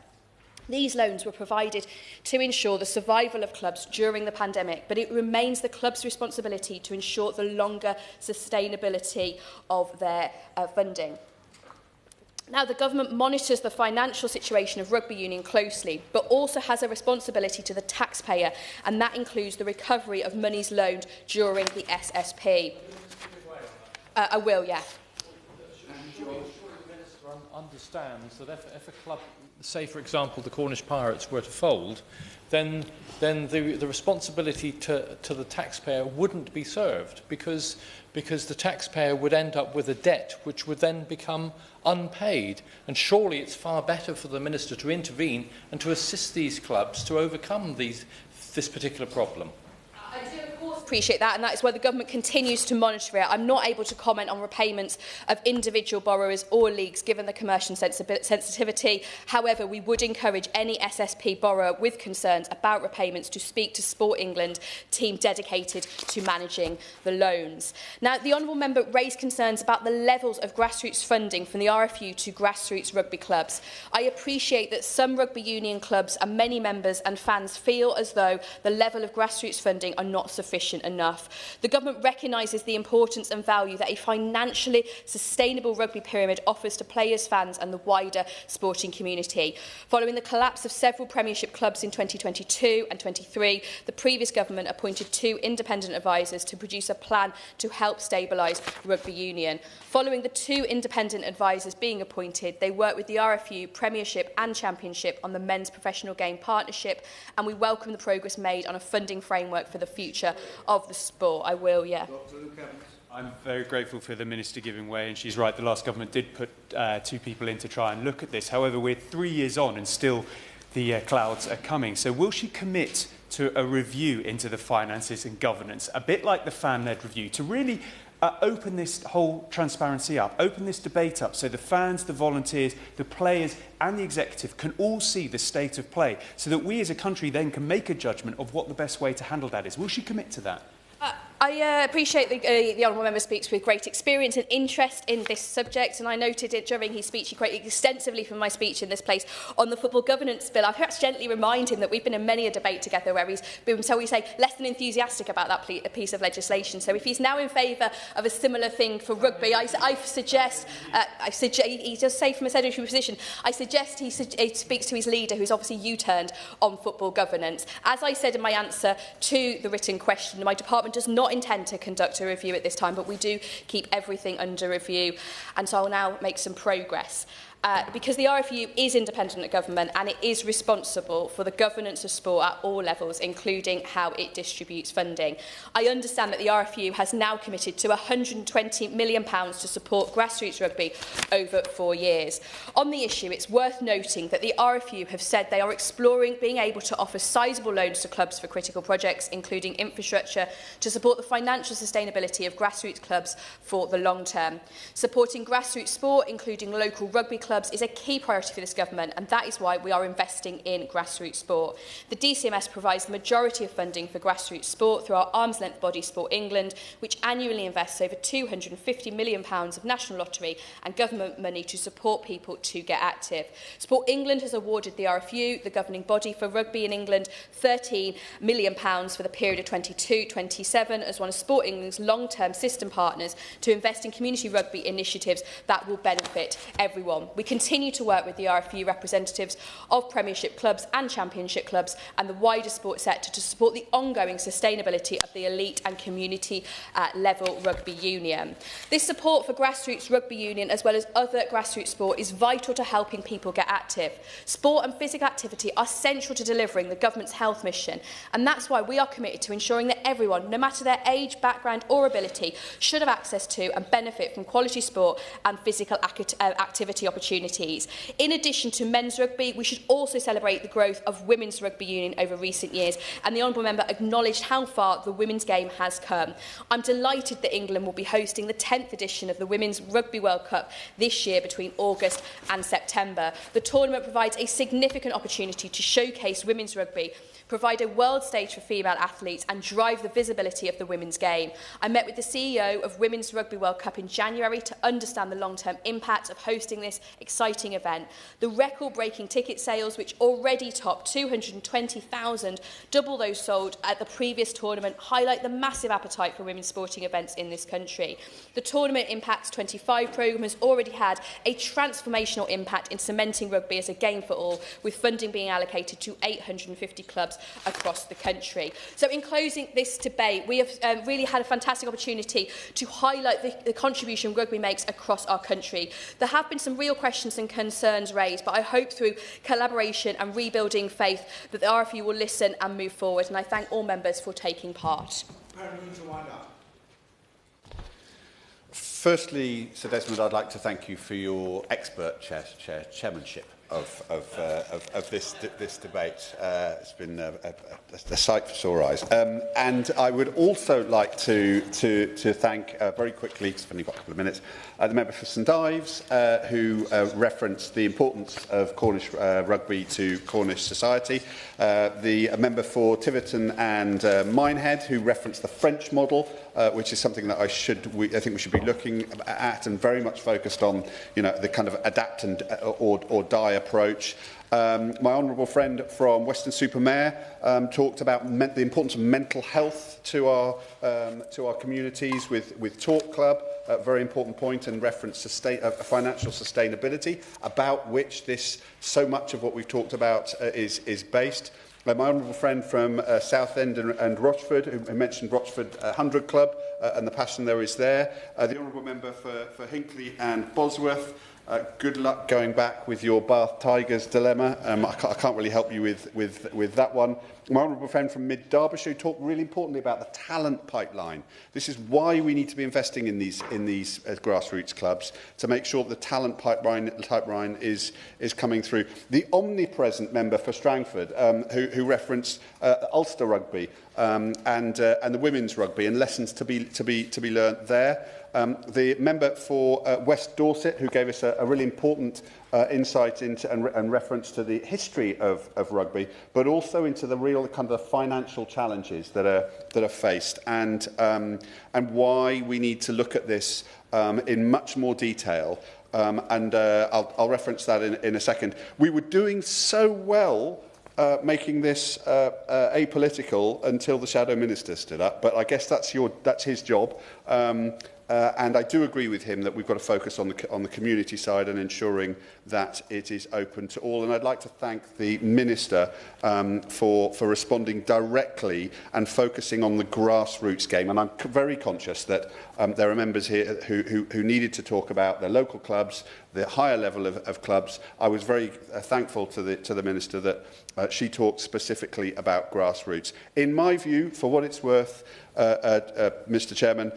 These loans were provided to ensure the survival of clubs during the pandemic, but it remains the club's responsibility to ensure the longer sustainability of their funding. Now, the government monitors the financial situation of rugby union closely, but also has a responsibility to the taxpayer, and that includes the recovery of monies loaned during the SSP. I will, yeah.
Surely the Minister understands that if a club, say for example the Cornish Pirates, were to fold, then the responsibility to the taxpayer wouldn't be served, because the taxpayer would end up with a debt which would then become unpaid. And surely it's far better for the Minister to intervene and to assist these clubs to overcome this particular problem.
I do, of course, appreciate that, and that is why the government continues to monitor it. I'm not able to comment on repayments of individual borrowers or leagues, given the commercial sensitivity. However, we would encourage any SSP borrower with concerns about repayments to speak to Sport England, team dedicated to managing the loans. Now, the Honourable Member raised concerns about the levels of grassroots funding from the RFU to grassroots rugby clubs. I appreciate that some rugby union clubs and many members and fans feel as though the level of grassroots funding are not sufficient enough. The government recognises the importance and value that a financially sustainable rugby pyramid offers to players, fans and the wider sporting community. Following the collapse of several Premiership clubs in 2022 and 23, the previous government appointed 2 independent advisers to produce a plan to help stabilise rugby union. Following the 2 independent advisers being appointed, they worked with the RFU, Premiership and Championship on the Men's Professional Game Partnership, and we welcome the progress made on a funding framework for the future of the sport. I will, yeah.
I'm very grateful for the Minister giving way, and she's right, the last government did put 2 people in to try and look at this. However, we're 3 years on and still the clouds are coming. So will she commit to a review into the finances and governance, a bit like the fan-led review, to really open this whole transparency up, open this debate up, so the fans, the volunteers, the players and the executive can all see the state of play, so that we as a country then can make a judgment of what the best way to handle that is? Will she commit to that?
I appreciate the Honourable Member speaks with great experience and interest in this subject, and I noted it during his speech. He quoted extensively from my speech in this place on the Football Governance Bill. I've perhaps gently remind him that we've been in many a debate together where he's been, so we say, less than enthusiastic about that piece of legislation. So if he's now in favour of a similar thing for rugby, I suggest, he does say from a sedentary position, I suggest he speaks to his leader, who's obviously U-turned on football governance. As I said in my answer to the written question, my department does not intend to conduct a review at this time, but we do keep everything under review, and so I'll now make some progress. Because the RFU is independent of government and it is responsible for the governance of sport at all levels, including how it distributes funding. I understand that the RFU has now committed to £120 million to support grassroots rugby over 4 years. On the issue, it's worth noting that the RFU have said they are exploring being able to offer sizable loans to clubs for critical projects, including infrastructure, to support the financial sustainability of grassroots clubs for the long term. Supporting grassroots sport, including local rugby clubs, is a key priority for this government, and that is why we are investing in grassroots sport. The DCMS provides the majority of funding for grassroots sport through our arm's-length body Sport England, which annually invests over £250 million of national lottery and government money to support people to get active. Sport England has awarded the RFU, the governing body for rugby in England, £13 million for the period of 22-27 as one of Sport England's long-term system partners to invest in community rugby initiatives that will benefit everyone. We We continue to work with the RFU representatives of Premiership clubs and Championship clubs and the wider sports sector to support the ongoing sustainability of the elite and community level rugby union. This support for grassroots rugby union as well as other grassroots sport is vital to helping people get active. Sport and physical activity are central to delivering the government's health mission, and that's why we are committed to ensuring that everyone, no matter their age, background or ability, should have access to and benefit from quality sport and physical activity opportunities. In addition to men's rugby, we should also celebrate the growth of women's rugby union over recent years, and the Honourable Member acknowledged how far the women's game has come. I'm delighted that England will be hosting the 10th edition of the Women's Rugby World Cup this year between August and September. The tournament provides a significant opportunity to showcase women's rugby, provide a world stage for female athletes and drive the visibility of the women's game. I met with the CEO of Women's Rugby World Cup in January to understand the long-term impact of hosting this exciting event. The record-breaking ticket sales, which already topped 220,000, double those sold at the previous tournament, highlight the massive appetite for women's sporting events in this country. The Tournament Impacts 25 programme has already had a transformational impact in cementing rugby as a game for all, with funding being allocated to 850 clubs across the country. So in closing this debate, we have really had a fantastic opportunity to highlight the contribution rugby makes across our country. There have been some real questions and concerns raised, but I hope through collaboration and rebuilding faith that the RFU will listen and move forward, and I thank all members for taking part.
Firstly, Sir Desmond, I'd like to thank you for your expert chairmanship of this debate. It's been a sight for sore eyes. And I would also like to thank, very quickly, because I've only got a couple of minutes, the member for St Ives, who referenced the importance of Cornish rugby to Cornish society, the member for Tiverton and Minehead, who referenced the French model, which is something that I think we should be looking at and very much focused on, the kind of adapt and or die approach. My honourable friend from Weston-super-Mare talked about the importance of mental health to our communities with Talk Club, a very important point, and reference financial sustainability, about which so much of what we've talked about is based. My honourable friend from Southend and Rochford, who mentioned Rochford 100 Club and the passion there is there. The honourable member for Hinckley and Bosworth, good luck going back with your Bath Tigers dilemma. I can't really help you with that one. My honourable friend from Mid-Derbyshire talked really importantly about the talent pipeline. This is why we need to be investing in these grassroots clubs, to make sure that the talent pipeline is coming through. The omnipresent member for Strangford, who referenced Ulster rugby and the women's rugby and lessons to be learnt there. The member for West Dorset, who gave us a really important insight into and reference to the history of rugby, but also into the real kind of financial challenges that are faced, and why we need to look at this in much more detail. I'll reference that in a second. We were doing so well making this apolitical until the Shadow Minister stood up, but I guess that's his job. And I do agree with him that we've got to focus on the community side and ensuring that it is open to all. And I'd like to thank the Minister for responding directly and focusing on the grassroots game. And I'm very conscious that there are members here who needed to talk about their local clubs, the higher level of clubs. I was very thankful to the Minister that she talked specifically about grassroots. In my view, for what it's worth, Mr. Chairman,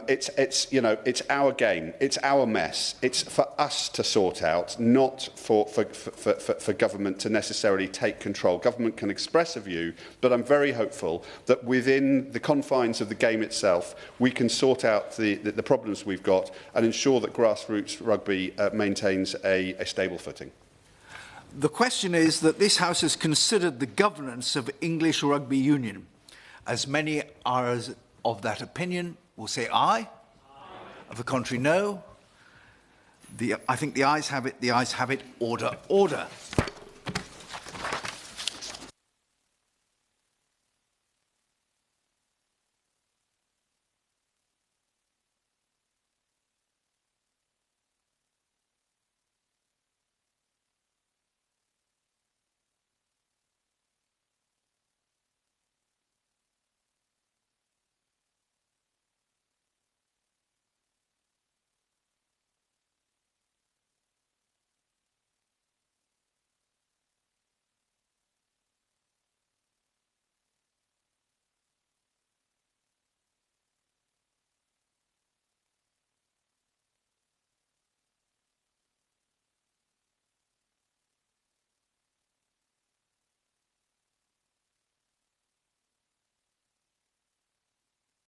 it's our game, it's our mess. It's for us to sort out, not for government to necessarily take control. Government can express a view, but I'm very hopeful that within the confines of the game itself, we can sort out the problems we've got and ensure that grassroots rugby maintains a stable footing.
The question is that this House has considered the governance of English rugby union. As many are of that opinion will say aye. Of the contrary, no. I think the ayes have it. The ayes have it. Order, order.